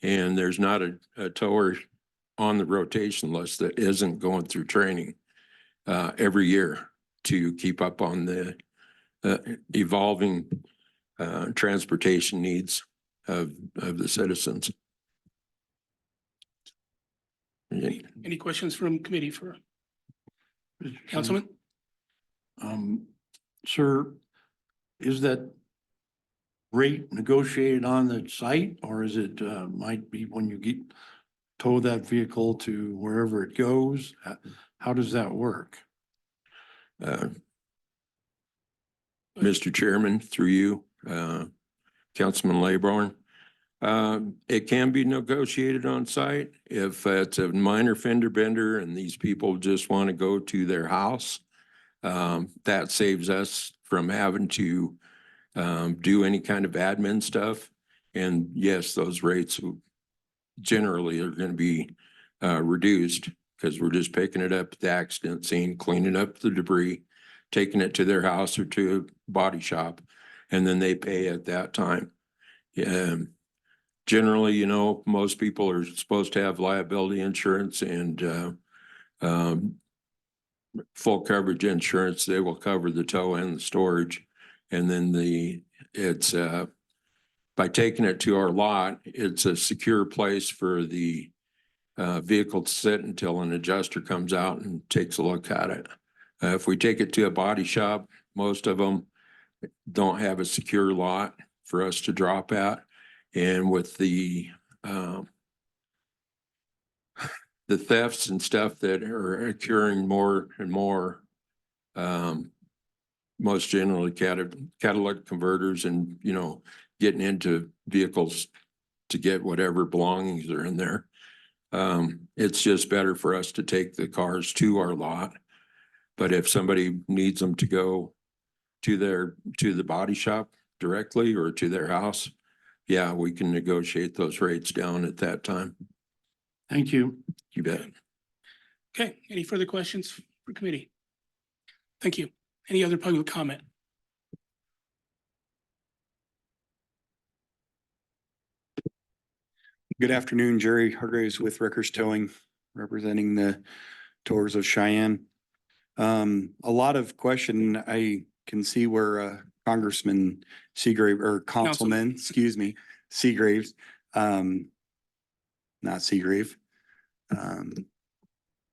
S11: and there's not a tower on the rotation list that isn't going through training every year to keep up on the evolving transportation needs of the citizens.
S1: Any questions from committee for Councilman?
S4: Sir, is that rate negotiated on the site, or is it might be when you tow that vehicle to wherever it goes? How does that work?
S11: Mr. Chairman, through you, Councilman Laybourne, it can be negotiated on site if it's a minor fender bender and these people just want to go to their house. That saves us from having to do any kind of admin stuff. And yes, those rates generally are going to be reduced, because we're just picking it up at the accident scene, cleaning up the debris, taking it to their house or to a body shop, and then they pay at that time. Generally, you know, most people are supposed to have liability insurance, and full coverage insurance, they will cover the tow and the storage. And then by taking it to our lot, it's a secure place for the vehicle to sit until an adjuster comes out and takes a look at it. If we take it to a body shop, most of them don't have a secure lot for us to drop at. And with the thefts and stuff that are occurring more and more, most generally catalytic converters and, getting into vehicles to get whatever belongings are in there. It's just better for us to take the cars to our lot. But if somebody needs them to go to the body shop directly or to their house, yeah, we can negotiate those rates down at that time.
S4: Thank you.
S11: You bet.
S1: Okay, any further questions for committee? Thank you. Any other public comment?
S13: Good afternoon, Jerry Hargraves with Rickers Towing, representing the towers of Cheyenne. A lot of question, I can see where Congressman Seagrave, or Councilman, excuse me, Seagraves, not Seagrave.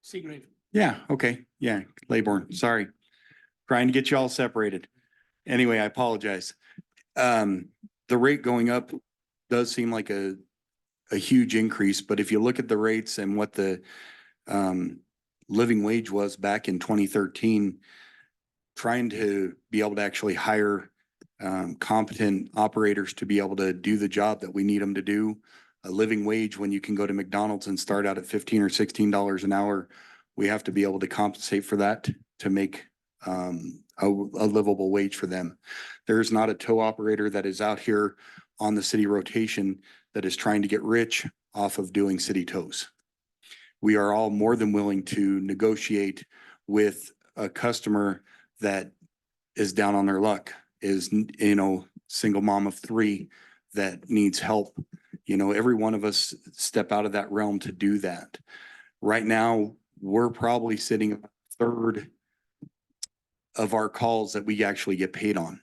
S1: Seagrave.
S13: Yeah, okay, yeah, Laybourne, sorry. Trying to get you all separated. Anyway, I apologize. The rate going up does seem like a huge increase, but if you look at the rates and what the living wage was back in 2013, trying to be able to actually hire competent operators to be able to do the job that we need them to do, a living wage when you can go to McDonald's and start out at $15 or $16 an hour, we have to be able to compensate for that to make a livable wage for them. There's not a tow operator that is out here on the city rotation that is trying to get rich off of doing city tows. We are all more than willing to negotiate with a customer that is down on their luck, is, single mom of 3 that needs help. Every one of us step out of that realm to do that. Right now, we're probably sitting a third of our calls that we actually get paid on.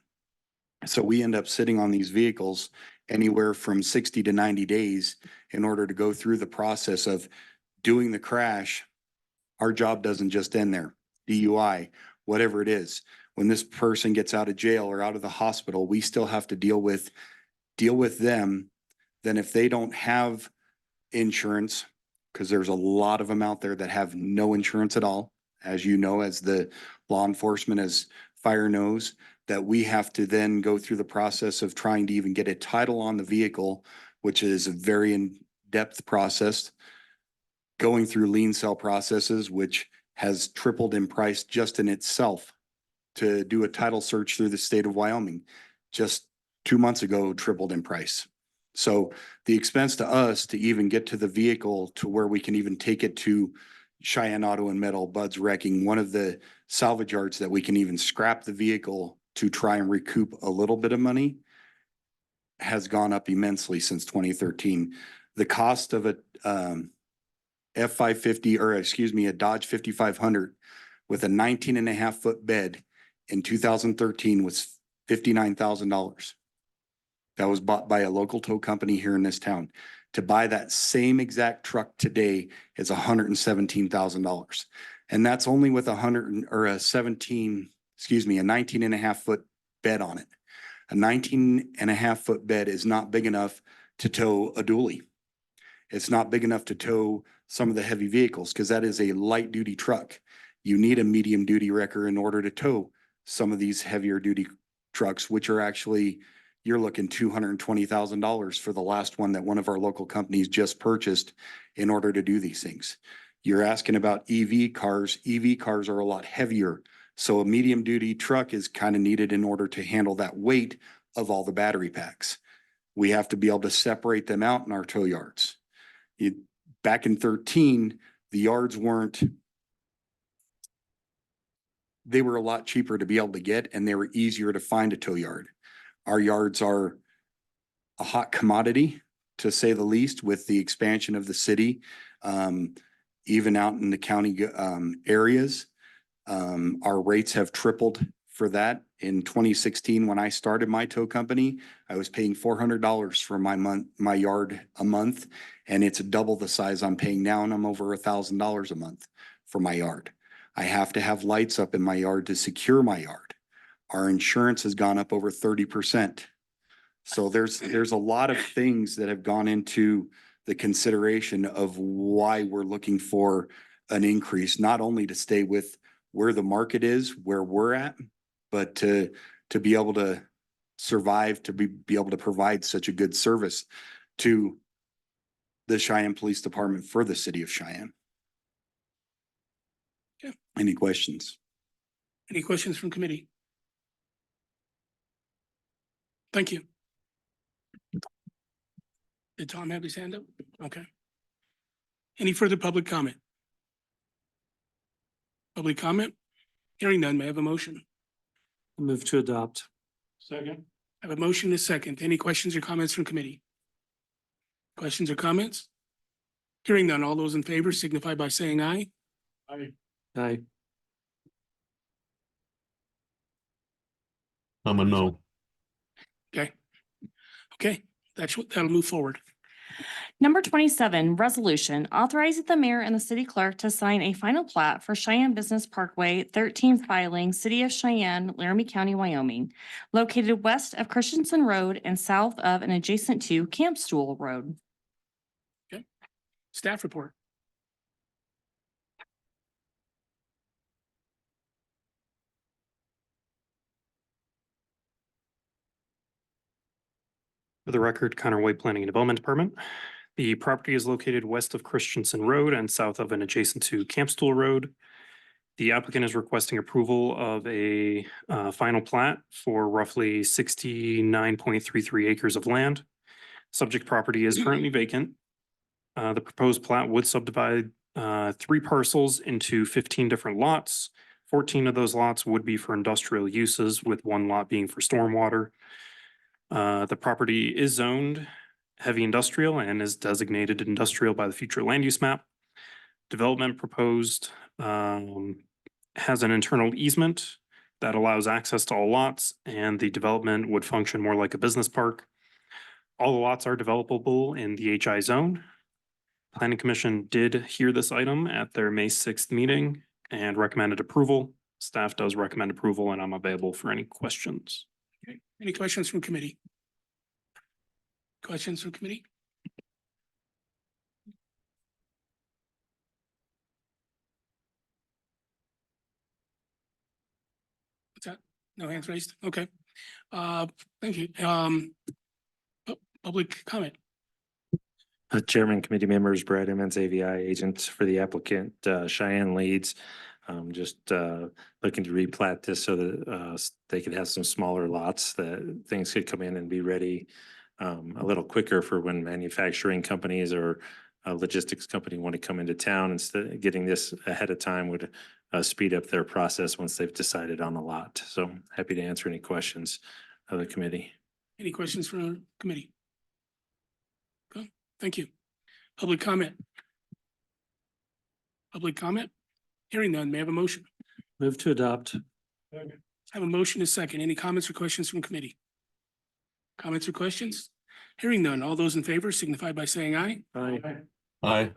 S13: So we end up sitting on these vehicles anywhere from 60 to 90 days in order to go through the process of doing the crash. Our job doesn't just end there. DUI, whatever it is. When this person gets out of jail or out of the hospital, we still have to deal with them. Then if they don't have insurance, because there's a lot of them out there that have no insurance at all, as you know, as the law enforcement, as fire knows, that we have to then go through the process of trying to even get a title on the vehicle, which is a very in-depth process, going through lien sale processes, which has tripled in price just in itself. To do a title search through the state of Wyoming, just 2 months ago, tripled in price. So the expense to us to even get to the vehicle to where we can even take it to Cheyenne Auto and Metal, Bud's Wrecking, one of the salvage yards that we can even scrap the vehicle to try and recoup a little bit of money, has gone up immensely since 2013. The cost of a F-550, or excuse me, a Dodge 5500 with a 19.5-foot bed in 2013 was $59,000. That was bought by a local tow company here in this town. To buy that same exact truck today is $117,000. And that's only with a 19.5-foot bed on it. A 19.5-foot bed is not big enough to tow a dually. It's not big enough to tow some of the heavy vehicles because that is a light duty truck. You need a medium duty wrecker in order to tow some of these heavier duty trucks, which are actually, you're looking $220,000 for the last one that one of our local companies just purchased in order to do these things. You're asking about EV cars. EV cars are a lot heavier. So a medium duty truck is kind of needed in order to handle that weight of all the battery packs. We have to be able to separate them out in our tow yards. Back in 13, the yards they were a lot cheaper to be able to get, and they were easier to find a tow yard. Our yards are a hot commodity, to say the least, with the expansion of the city, even out in the county areas. Our rates have tripled for that. In 2016, when I started my tow company, I was paying $400 for my yard a month. And it's double the size I'm paying now, and I'm over $1,000 a month for my yard. I have to have lights up in my yard to secure my yard. Our insurance has gone up over 30%. So there's a lot of things that have gone into the consideration of why we're looking for an increase, not only to stay with where the market is, where we're at, but to be able to survive, to be able to provide such a good service to the Cheyenne Police Department for the city of Cheyenne.
S1: Yeah.
S13: Any questions?
S1: Any questions from committee? Thank you. Did Tom have his hand up? Okay. Any further public comment? Public comment? Hearing none, may I have a motion?
S8: Move to adopt.
S4: Second.
S1: I have a motion and a second. Any questions or comments from committee? Questions or comments? Hearing none, all those in favor signify by saying aye.
S8: Aye.
S5: I'm a no.
S1: Okay. Okay, that'll move forward.
S2: Number 27, resolution authorizing the mayor and the city clerk to sign a final plat for Cheyenne Business Parkway 13 filing, City of Cheyenne, Laramie County, Wyoming, located west of Christensen Road and south of and adjacent to Campstool Road.
S1: Staff report.
S3: For the record, Connor White, Planning and Development Department. The property is located west of Christensen Road and south of and adjacent to Campstool Road. The applicant is requesting approval of a final plat for roughly 69.33 acres of land. Subject property is currently vacant. The proposed plat would subdivide 3 parcels into 15 different lots. 14 of those lots would be for industrial uses, with 1 lot being for stormwater. The property is zoned heavy industrial and is designated industrial by the future land use map. Development proposed has an internal easement that allows access to all lots, and the development would function more like a business park. All the lots are developable in the HI zone. Planning Commission did hear this item at their May 6th meeting and recommended approval. Staff does recommend approval, and I'm available for any questions.
S1: Okay. Any questions from committee? Questions from committee? What's that? No hands raised? Okay. Thank you. Public comment.
S14: Chairman, committee members, Brad Emmons, AVI agent for the applicant, Cheyenne Leads. Just looking to replat this so that they could have some smaller lots, that things could come in and be ready a little quicker for when manufacturing companies or a logistics company want to come into town. Instead of getting this ahead of time would speed up their process once they've decided on a lot. So happy to answer any questions of the committee.
S1: Any questions from the committee? Good. Thank you. Public comment. Public comment? Hearing none, may I have a motion?
S8: Move to adopt.
S1: I have a motion is second. Any comments or questions from committee? Comments or questions? Hearing none. All those in favor signify by saying aye.
S8: Aye.
S5: Aye.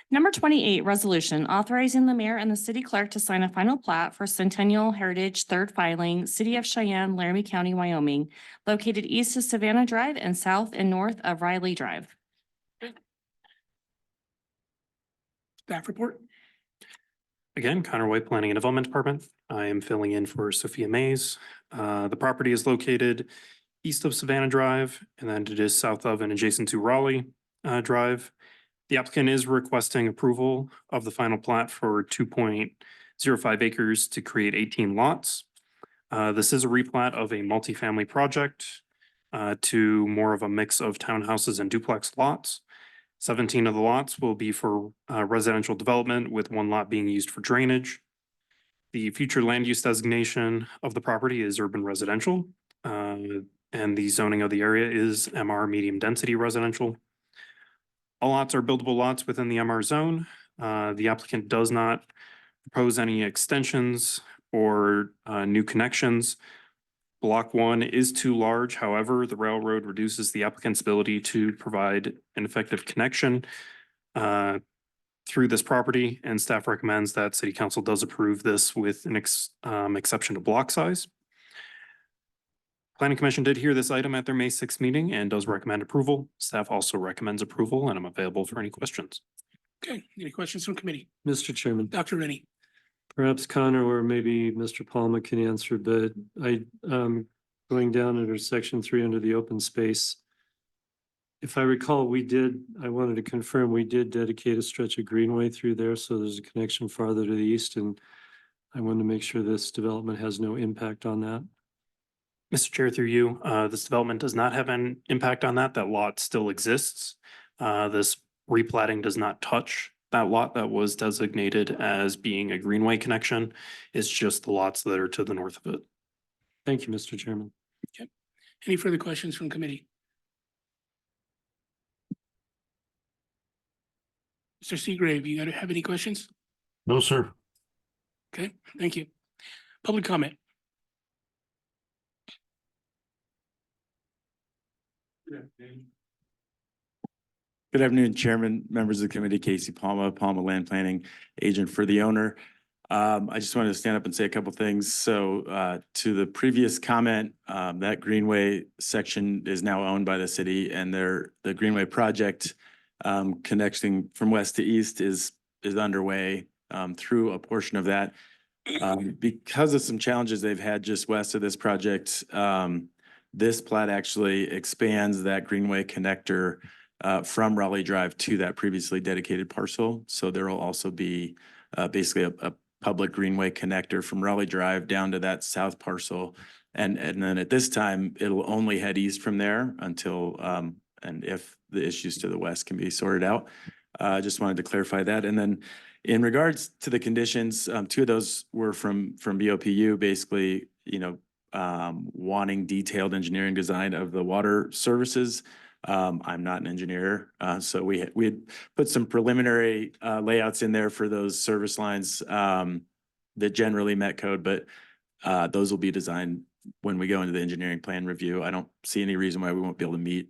S2: Number 28, resolution authorizing the mayor and the city clerk to sign a final plat for Centennial Heritage Third Filing, City of Cheyenne, Laramie County, Wyoming, located east of Savannah Drive and south and north of Riley Drive.
S1: Staff report.
S3: Again, Connor White, Planning and Development Department. I am filling in for Sophia Mays. The property is located east of Savannah Drive, and then it is south of and adjacent to Raleigh Drive. The applicant is requesting approval of the final plat for 2.05 acres to create 18 lots. This is a replat of a multifamily project to more of a mix of townhouses and duplex lots. 17 of the lots will be for residential development, with 1 lot being used for drainage. The future land use designation of the property is urban residential, and the zoning of the area is MR medium density residential. All lots are buildable lots within the MR zone. The applicant does not propose any extensions or new connections. Block 1 is too large. However, the railroad reduces the applicant's ability to provide an effective connection through this property, and staff recommends that city council does approve this with an exception to block size. Planning Commission did hear this item at their May 6th meeting and does recommend approval. Staff also recommends approval, and I'm available for any questions.
S1: Okay, any questions from committee?
S8: Mr. Chairman,
S1: Dr. Rennie?
S8: perhaps Connor or maybe Mr. Palma can answer, but going down under section 3 under the open space. If I recall, I wanted to confirm, we did dedicate a stretch of greenway through there, so there's a connection farther to the east, and I wanted to make sure this development has no impact on that.
S3: Mr. Chair, through you, this development does not have an impact on that. That lot still exists. This replatting does not touch that lot that was designated as being a greenway connection. It's just the lots that are to the north of it.
S8: Thank you, Mr. Chairman.
S1: Any further questions from committee? Mr. Seagrave, you have any questions?
S5: No, sir.
S1: Okay, thank you. Public comment.
S15: Good afternoon, Chairman, members of the committee, Casey Palma, Palma Land Planning Agent for the owner. I just wanted to stand up and say a couple things. So to the previous comment, that Greenway section is now owned by the city, and the Greenway project connecting from west to east is underway through a portion of that. Because of some challenges they've had just west of this project, this plat actually expands that Greenway connector from Raleigh Drive to that previously dedicated parcel. So there will also be basically a public Greenway connector from Raleigh Drive down to that south parcel. And then at this time, it'll only head east from there until and if the issues to the west can be sorted out. Just wanted to clarify that. And then in regards to the conditions, 2 of those were from BOPU, basically, wanting detailed engineering design of the water services. I'm not an engineer, so we had put some preliminary layouts in there for those service lines that generally met code, but those will be designed when we go into the engineering plan review. I don't see any reason why we won't be able to make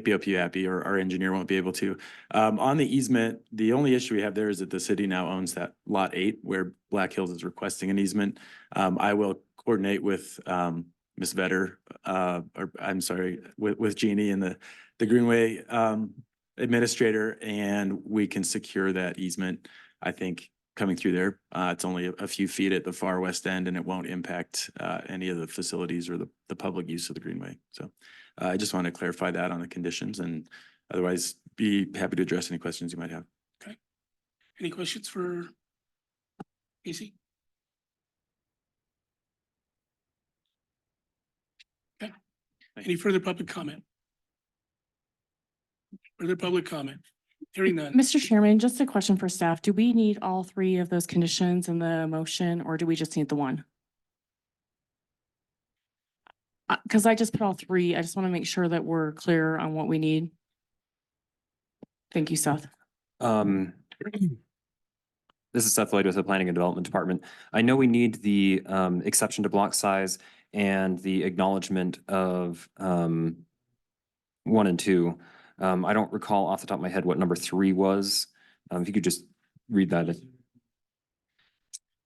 S15: BOPU happy, or our engineer won't be able to. On the easement, the only issue we have there is that the city now owns that lot 8 where Black Hills is requesting an easement. I will coordinate with Ms. Vetter, or I'm sorry, with Jeannie and the Greenway administrator, and we can secure that easement. I think coming through there, it's only a few feet at the far west end, and it won't impact any of the facilities or the public use of the Greenway. So I just want to clarify that on the conditions, and otherwise be happy to address any questions you might have.
S1: Okay. Any questions for Casey? Okay. Any further public comment? Further public comment? Hearing none.
S2: Mr. Chairman, just a question for staff. Do we need all 3 of those conditions in the motion, or do we just need the one? Because I just put all 3. I just want to make sure that we're clear on what we need. Thank you, Seth.
S9: This is Seth Lloyd with the Planning and Development Department. I know we need the exception to block size and the acknowledgement of 1 and 2. I don't recall off the top of my head what number 3 was. If you could just read that.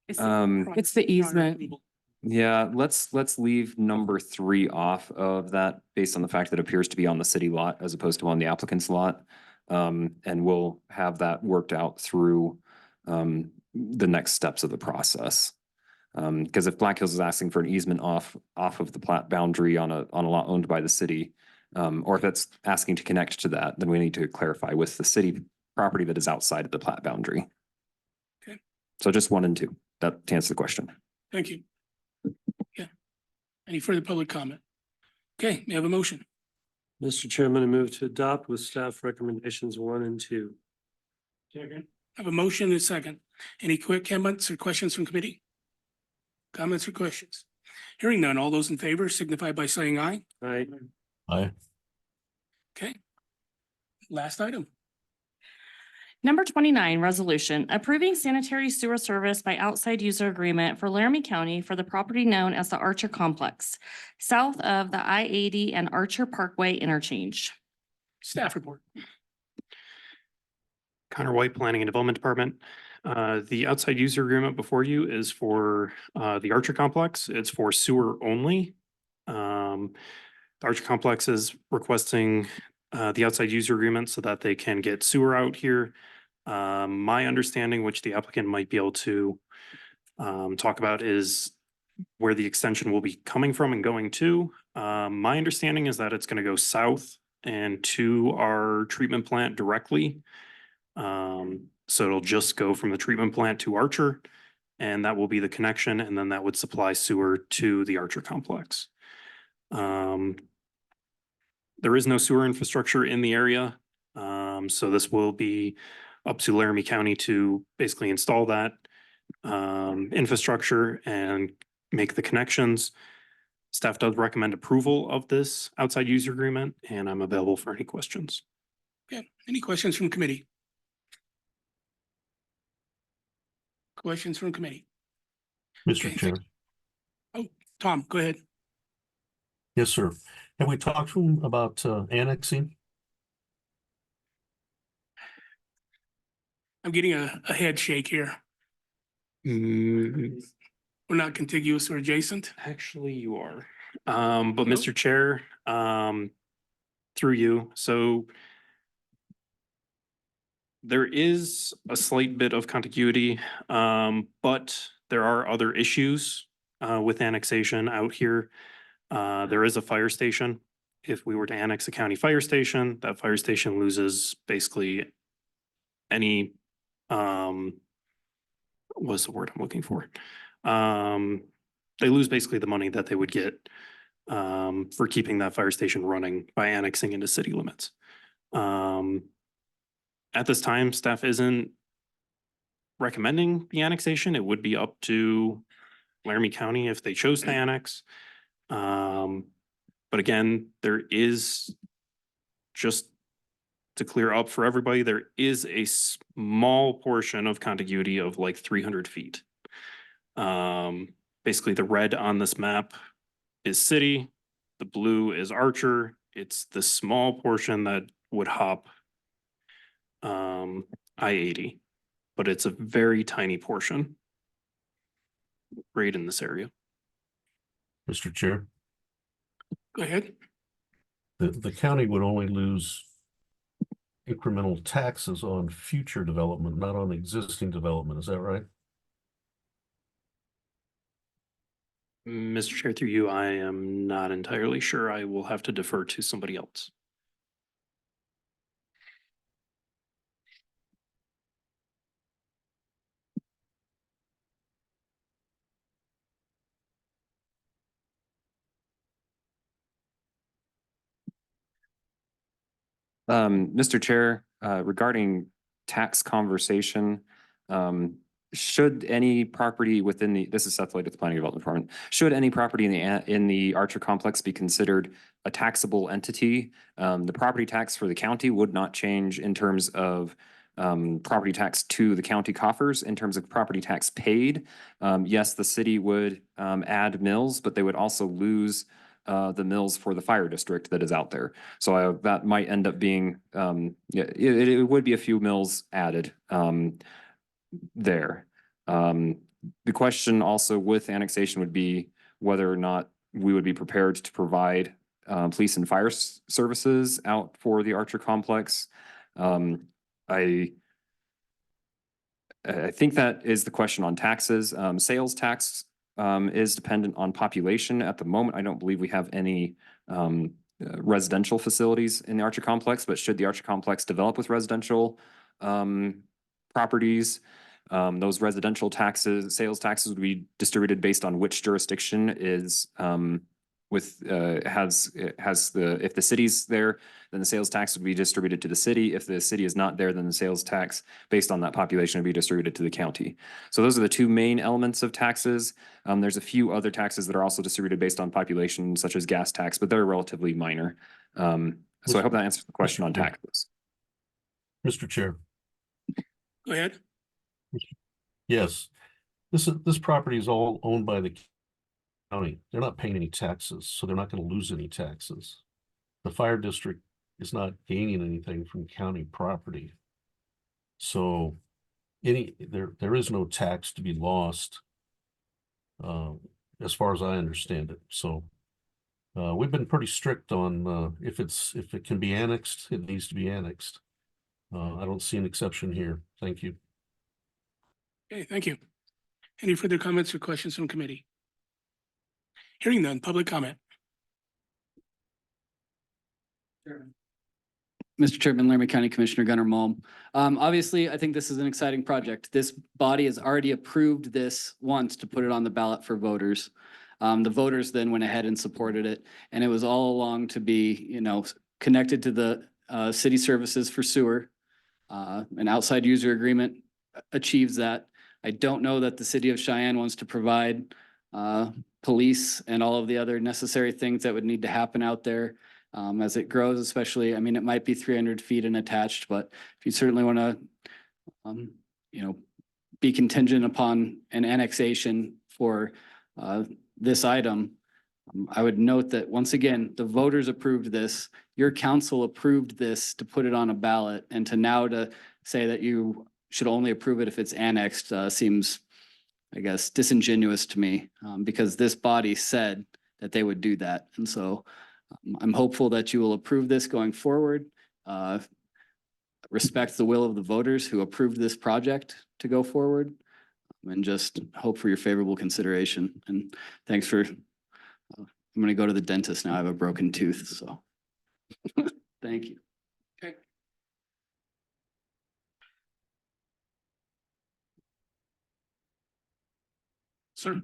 S2: It's the easement.
S9: Yeah, let's leave number 3 off of that based on the fact that it appears to be on the city lot as opposed to on the applicant's lot. And we'll have that worked out through the next steps of the process. Because if Black Hills is asking for an easement off of the plat boundary on a lot owned by the city, or if it's asking to connect to that, then we need to clarify with the city property that is outside of the plat boundary.
S1: Okay.
S9: So just 1 and 2, that to answer the question.
S1: Thank you. Yeah. Any further public comment? Okay, may I have a motion?
S8: Mr. Chairman, I move to adopt with staff recommendations 1 and 2.
S1: Second. I have a motion and a second. Any quick comments or questions from committee? Comments or questions? Hearing none, all those in favor signify by saying aye.
S8: Aye.
S5: Aye.
S1: Okay. Last item.
S2: Number 29, resolution approving sanitary sewer service by outside user agreement for Laramie County for the property known as the Archer Complex, south of the I-80 and Archer Parkway interchange.
S1: Staff report.
S3: Connor White, Planning and Development Department. The outside user agreement before you is for the Archer Complex. It's for sewer only. The Archer Complex is requesting the outside user agreement so that they can get sewer out here. My understanding, which the applicant might be able to talk about, is where the extension will be coming from and going to. My understanding is that it's going to go south and to our treatment plant directly. So it'll just go from the treatment plant to Archer, and that will be the connection, and then that would supply sewer to the Archer Complex. There is no sewer infrastructure in the area, so this will be up to Laramie County to basically install that infrastructure and make the connections. Staff does recommend approval of this outside user agreement, and I'm available for any questions.
S1: Okay, any questions from committee? Questions from committee?
S5: Mr.
S1: Okay,
S5: Chair.
S1: Tom, go ahead.
S5: Yes, sir. Have we talked to him about annexing?
S1: I'm getting a head shake here. We're not contiguous or adjacent.
S3: Actually, you are. But Mr. Chair, through you, so there is a slight bit of contiguity, but there are other issues with annexation out here. There is a fire station. If we were to annex a county fire station, that fire station loses basically any, what's the word I'm looking for? They lose basically the money that they would get for keeping that fire station running by annexing into city limits. At this time, staff isn't recommending the annexation. It would be up to Laramie County if they chose to annex. But again, there is, just to clear up for everybody, there is a small portion of contiguity of like 300 feet. Basically, the red on this map is city, the blue is Archer. It's the small portion that would hop I-80, but it's a very tiny portion right in this area.
S5: Mr. Chair,
S1: Go ahead.
S5: the county would only lose incremental taxes on future development, not on existing development. Is that right?
S3: Mr. Chair, through you, I am not entirely sure. I will have to defer to somebody else.
S9: Mr. Chair, regarding tax conversation, should any property within the, this is Seth Lloyd with the Planning and Development Department, should any property in the Archer Complex be considered a taxable entity? The property tax for the county would not change in terms of property tax to the county coffers. In terms of property tax paid, yes, the city would add mills, but they would also lose the mills for the fire district that is out there. So that might end up being, yeah, it would be a few mills added there. The question also with annexation would be whether or not we would be prepared to provide police and fire services out for the Archer Complex. I think that is the question on taxes. Sales tax is dependent on population. At the moment, I don't believe we have any residential facilities in the Archer Complex, but should the Archer Complex develop with residential properties, those residential taxes, sales taxes would be distributed based on which jurisdiction is if the city's there, then the sales tax would be distributed to the city. If the city is not there, then the sales tax based on that population would be distributed to the county. So those are the two main elements of taxes. There's a few other taxes that are also distributed based on population, such as gas tax, but they're relatively minor. So I hope that answers the question on taxes.
S5: Mr. Chair.
S1: Go ahead.
S5: Yes, this property is all owned by the county. They're not paying any taxes, so they're not gonna lose any taxes. The fire district is not gaining anything from county property. So there is no tax to be lost. As far as I understand it, so. We've been pretty strict on, if it can be annexed, it needs to be annexed. I don't see an exception here. Thank you.
S1: Okay, thank you. Any further comments or questions from committee? Hearing none, public comment.
S12: Mr. Chairman, Laramie County Commissioner Gunnar Malm. Obviously, I think this is an exciting project. This body has already approved this once to put it on the ballot for voters. The voters then went ahead and supported it, and it was all along to be, connected to the city services for sewer. An outside user agreement achieves that. I don't know that the city of Cheyenne wants to provide police and all of the other necessary things that would need to happen out there as it grows, especially, it might be 300 feet and attached, but if you certainly want to, be contingent upon an annexation for this item, I would note that once again, the voters approved this, your council approved this to put it on a ballot, and to say that you should only approve it if it's annexed seems, I guess, disingenuous to me, because this body said that they would do that. And so I'm hopeful that you will approve this going forward. Respect the will of the voters who approved this project to go forward, and just hope for your favorable consideration. And thanks for, I'm gonna go to the dentist now. I have a broken tooth, so. Thank you.
S1: Okay. Sir.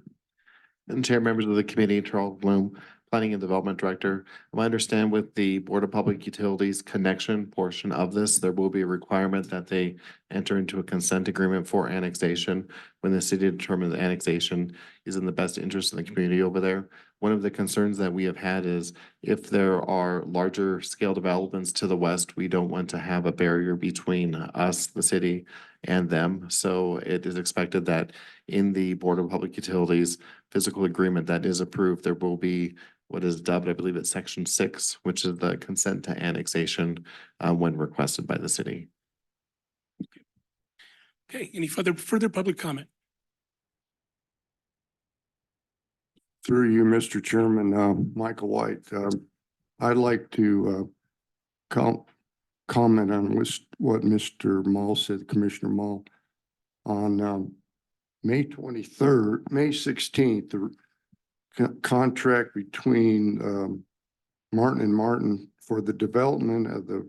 S16: And Chair, members of the committee, Charles Bloom, Planning and Development Director. I understand with the Board of Public Utilities connection portion of this, there will be a requirement that they enter into a consent agreement for annexation when the city determines the annexation is in the best interest of the community over there. One of the concerns that we have had is if there are larger scale developments to the west, we don't want to have a barrier between us, the city, and them. So it is expected that in the Board of Public Utilities physical agreement that is approved, there will be what is dubbed, I believe it's section 6, which is the consent to annexation when requested by the city.
S1: Okay, any further public comment?
S7: Through you, Mr. Chairman, Michael White, I'd like to comment on what Mr. Mall said, Commissioner Mall, on May 16th, the contract between Martin and Martin for the development of the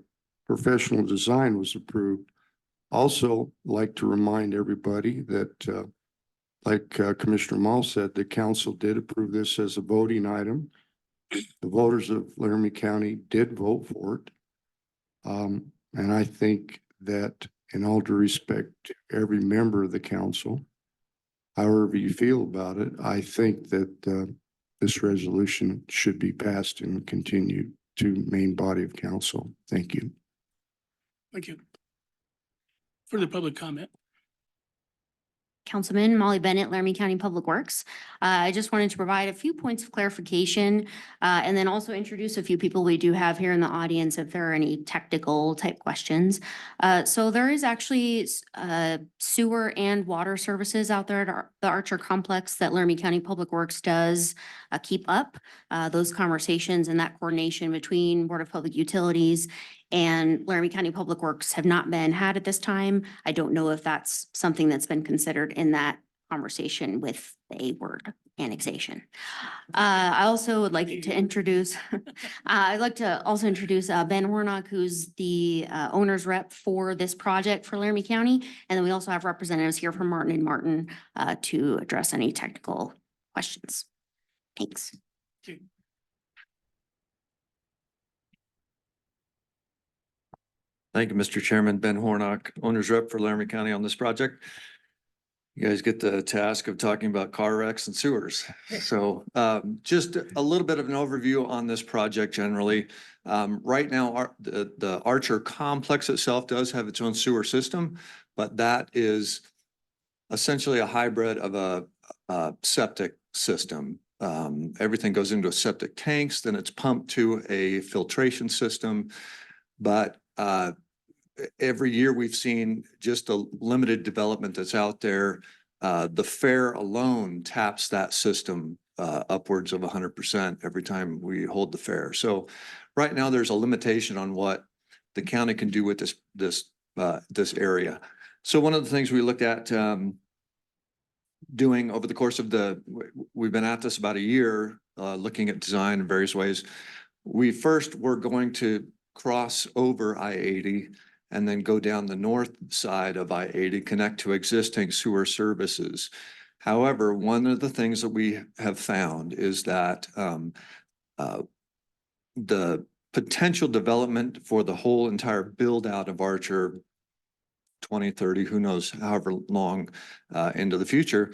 S7: professional design was approved. Also, like to remind everybody that like Commissioner Mall said, the council did approve this as a voting item. The voters of Laramie County did vote for it. And I think that in all due respect to every member of the council, however you feel about it, I think that this resolution should be passed and continued to main body of council. Thank you.
S1: Thank you. Further public comment?
S17: Councilman Molly Bennett, Laramie County Public Works. I just wanted to provide a few points of clarification and then also introduce a few people we do have here in the audience if there are any technical type questions. So there is actually sewer and water services out there at the Archer Complex that Laramie County Public Works does keep up. Those conversations and that coordination between Board of Public Utilities and Laramie County Public Works have not been had at this time. I don't know if that's something that's been considered in that conversation with the word annexation. I also would like to introduce, I'd like to also introduce Ben Warnock, who's the owner's rep for this project for Laramie County. And then we also have representatives here from Martin and Martin to address any technical questions. Thanks.
S1: Okay.
S18: Thank you, Mr. Chairman. Ben Hornock, owner's rep for Laramie County on this project. You guys get the task of talking about car wrecks and sewers. So just a little bit of an overview on this project generally. Right now, the Archer complex itself does have its own sewer system, but that is essentially a hybrid of a septic system. Everything goes into a septic tanks, then it's pumped to a filtration system. But every year we've seen just a limited development that's out there. The fair alone taps that system upwards of 100% every time we hold the fair. So right now there's a limitation on what the county can do with this area. So one of the things we looked at doing over the course of we've been at this about a year, looking at design in various ways. We first were going to cross over I-80 and then go down the north side of I-80, connect to existing sewer services. However, one of the things that we have found is that the potential development for the whole entire build out of Archer 2030, who knows, however long into the future,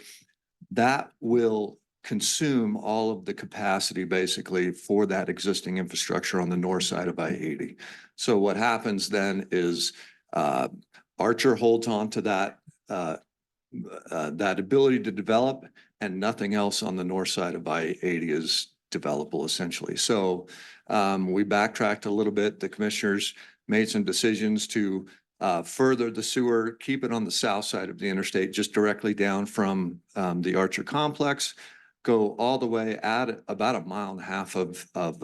S18: that will consume all of the capacity basically for that existing infrastructure on the north side of I-80. So what happens then is Archer holds on to that ability to develop, and nothing else on the north side of I-80 is developable essentially. So we backtracked a little bit. The commissioners made some decisions to further the sewer, keep it on the south side of the interstate, just directly down from the Archer complex, go all the way at about 1.5 miles of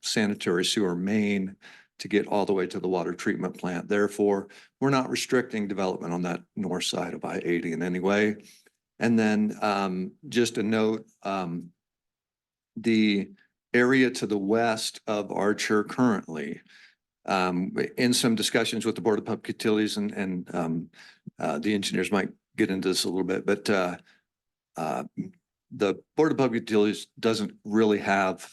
S18: sanitary sewer main to get all the way to the water treatment plant. Therefore, we're not restricting development on that north side of I-80 in any way. And then just a note, the area to the west of Archer currently, in some discussions with the Board of Public Utilities and the engineers might get into this a little bit, but the Board of Public Utilities doesn't really have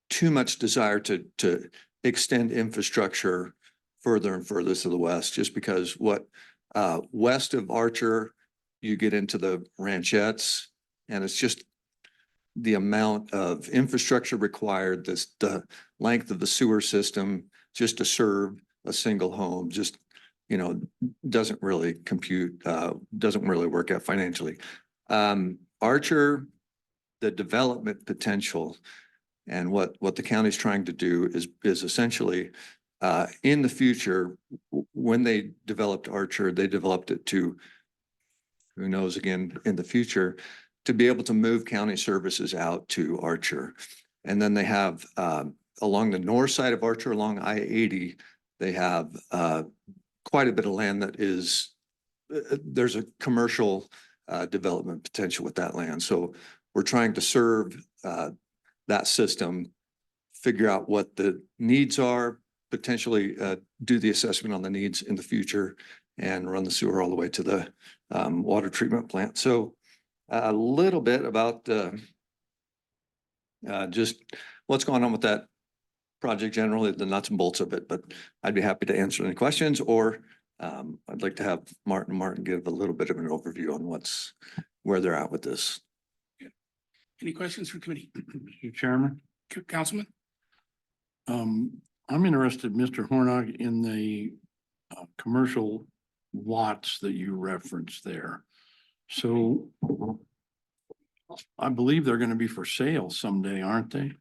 S18: too much desire to extend infrastructure further and further to the west, just because west of Archer, you get into the ranchettes, and it's just the amount of infrastructure required, the length of the sewer system just to serve a single home, just, doesn't really compute, doesn't really work out financially. Archer, the development potential and what the county's trying to do is essentially in the future, when they developed Archer, they developed it to, who knows, again, in the future, to be able to move county services out to Archer. And then they have along the north side of Archer, along I-80, they have quite a bit of land that is, there's a commercial development potential with that land. So we're trying to serve that system, figure out what the needs are, potentially do the assessment on the needs in the future, and run the sewer all the way to the water treatment plant. So a little bit about just what's going on with that project generally, the nuts and bolts of it, but I'd be happy to answer any questions, or I'd like to have Martin give a little bit of an overview on where they're at with this.
S1: Any questions for committee?
S4: Mr. Chairman,
S1: Councilman?
S4: I'm interested, Mr. Hornog, in the commercial lots that you referenced there. So I believe they're going to be for sale someday, aren't they?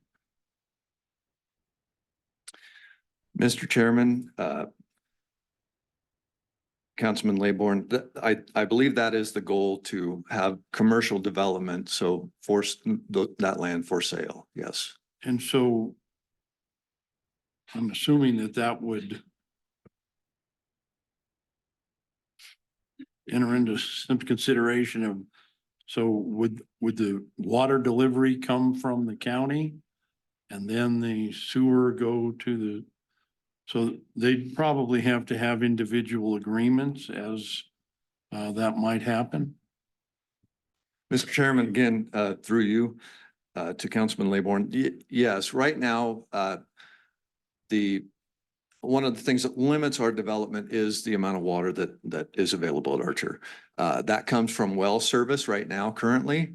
S18: Mr. Chairman, Councilman Laybourne, I believe that is the goal, to have commercial development, so force that land for sale, yes.
S4: And so I'm assuming that would enter into some consideration of, so would the water delivery come from the county? And then the sewer go to so they'd probably have to have individual agreements as that might happen?
S18: Mr. Chairman, again, through you to Councilman Laybourne, yes, right now, one of the things that limits our development is the amount of water that is available at Archer. That comes from well service right now currently,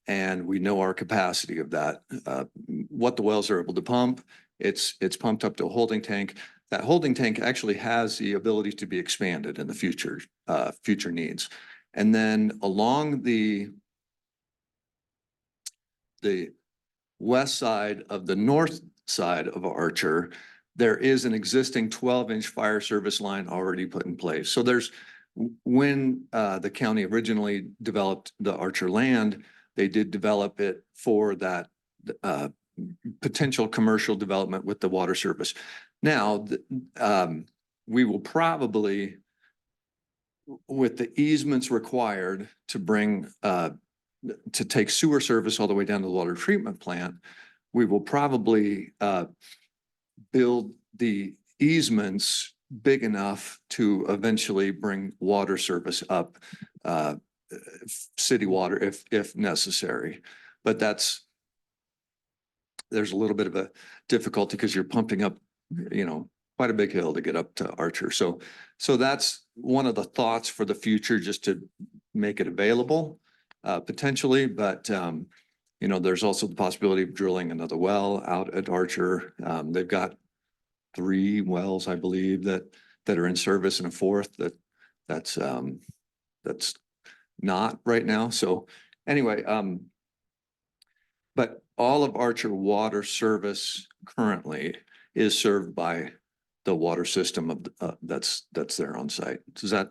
S18: and we know our capacity of that. What the wells are able to pump, it's pumped up to a holding tank. that holding tank actually has the ability to be expanded in the future, future needs. And then along the west side of the north side of Archer, there is an existing 12-inch fire service line already put in place. So there's, when the county originally developed the Archer land, they did develop it for that potential commercial development with the water service. Now, we will probably, with the easements required to bring, to take sewer service all the way down to the water treatment plant, we will probably build the easements big enough to eventually bring water service up, city water if necessary. But there's a little bit of a difficulty because you're pumping up, quite a big hill to get up to Archer. So that's one of the thoughts for the future, just to make it available, potentially. But, there's also the possibility of drilling another well out at Archer. They've got 3 wells, I believe, that are in service, and a 4th that's not right now. So anyway, but all of Archer water service currently is served by the water system of that's there on site. Does that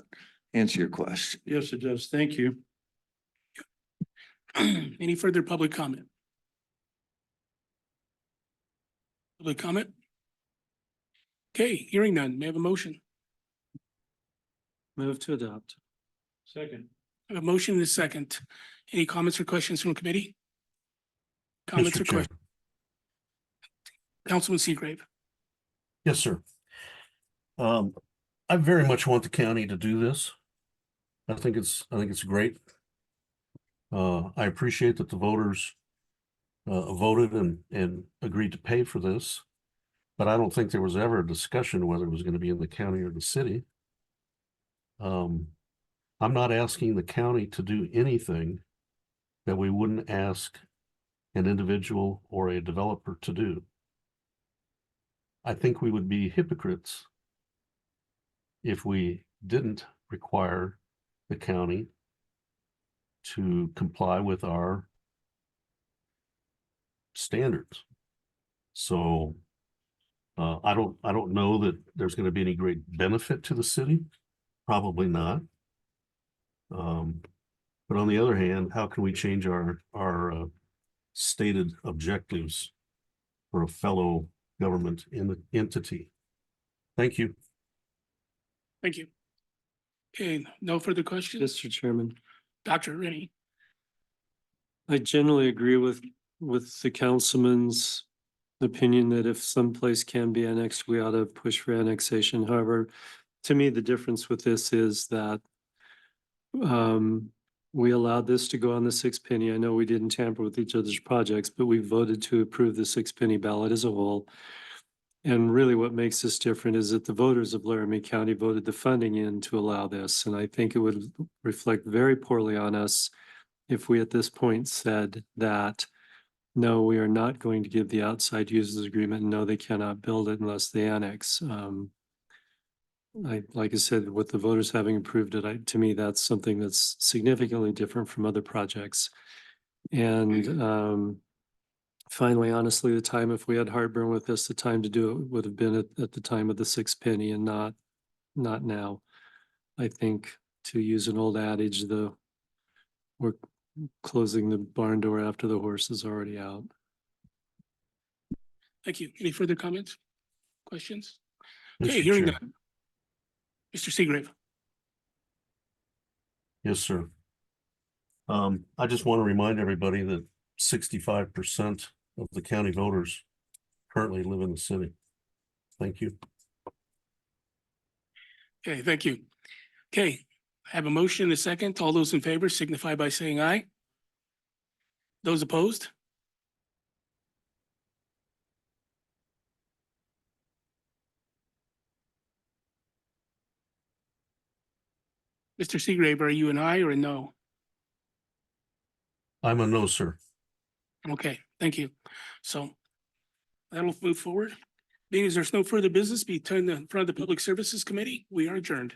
S18: answer your question?
S4: Yes, it does. Thank you.
S1: Any further public comment? Public comment? Okay, hearing none. May I have a motion?
S8: Move to adopt. Second.
S1: I have a motion and a second. Any comments or questions from committee? Comments
S5: Mr.
S1: or
S5: Chair.
S1: questions? Councilman Seagrave.
S5: Yes, sir. I very much want the county to do this. I think it's great. I appreciate that the voters voted and agreed to pay for this, but I don't think there was ever a discussion whether it was going to be in the county or the city. I'm not asking the county to do anything that we wouldn't ask an individual or a developer to do. I think we would be hypocrites if we didn't require the county to comply with our standards. So I don't know that there's going to be any great benefit to the city. Probably not. But on the other hand, how can we change our stated objectives for a fellow government entity? Thank you.
S1: Thank you. Okay, no further questions?
S8: Mr. Chairman,
S1: Dr. Rennie.
S8: I generally agree with the councilman's opinion that if someplace can be annexed, we ought to push for annexation. However, to me, the difference with this is that we allowed this to go on the 6 penny. I know we didn't tamper with each other's projects, but we voted to approve the 6 penny ballot as a whole. And really what makes this different is that the voters of Laramie County voted the funding in to allow this. And I think it would reflect very poorly on us if we at this point said that, no, we are not going to give the outside users agreement, and no, they cannot build it unless they annex. Like I said, with the voters having approved it, to me, that's something that's significantly different from other projects. And finally, honestly, the time, if we had heartburn with this, the time to do it would have been at the time of the 6 penny and not now. I think, to use an old adage, we're closing the barn door after the horse is already out.
S1: Thank you. Any further comments? Questions? Okay,
S5: Mr.
S1: hearing
S5: Chair.
S1: none. Mr. Seagrave.
S5: Yes, sir. I just want to remind everybody that 65% of the county voters currently live in the city. Thank you.
S1: Okay, thank you. Okay, I have a motion and a second. All those in favor signify by saying aye. Those opposed? Mr. Seagrave, are you an aye or a no?
S5: I'm a no, sir.
S1: Okay, thank you. So that'll move forward. Being as there's no further business, be turned in front of the Public Services Committee, we are adjourned.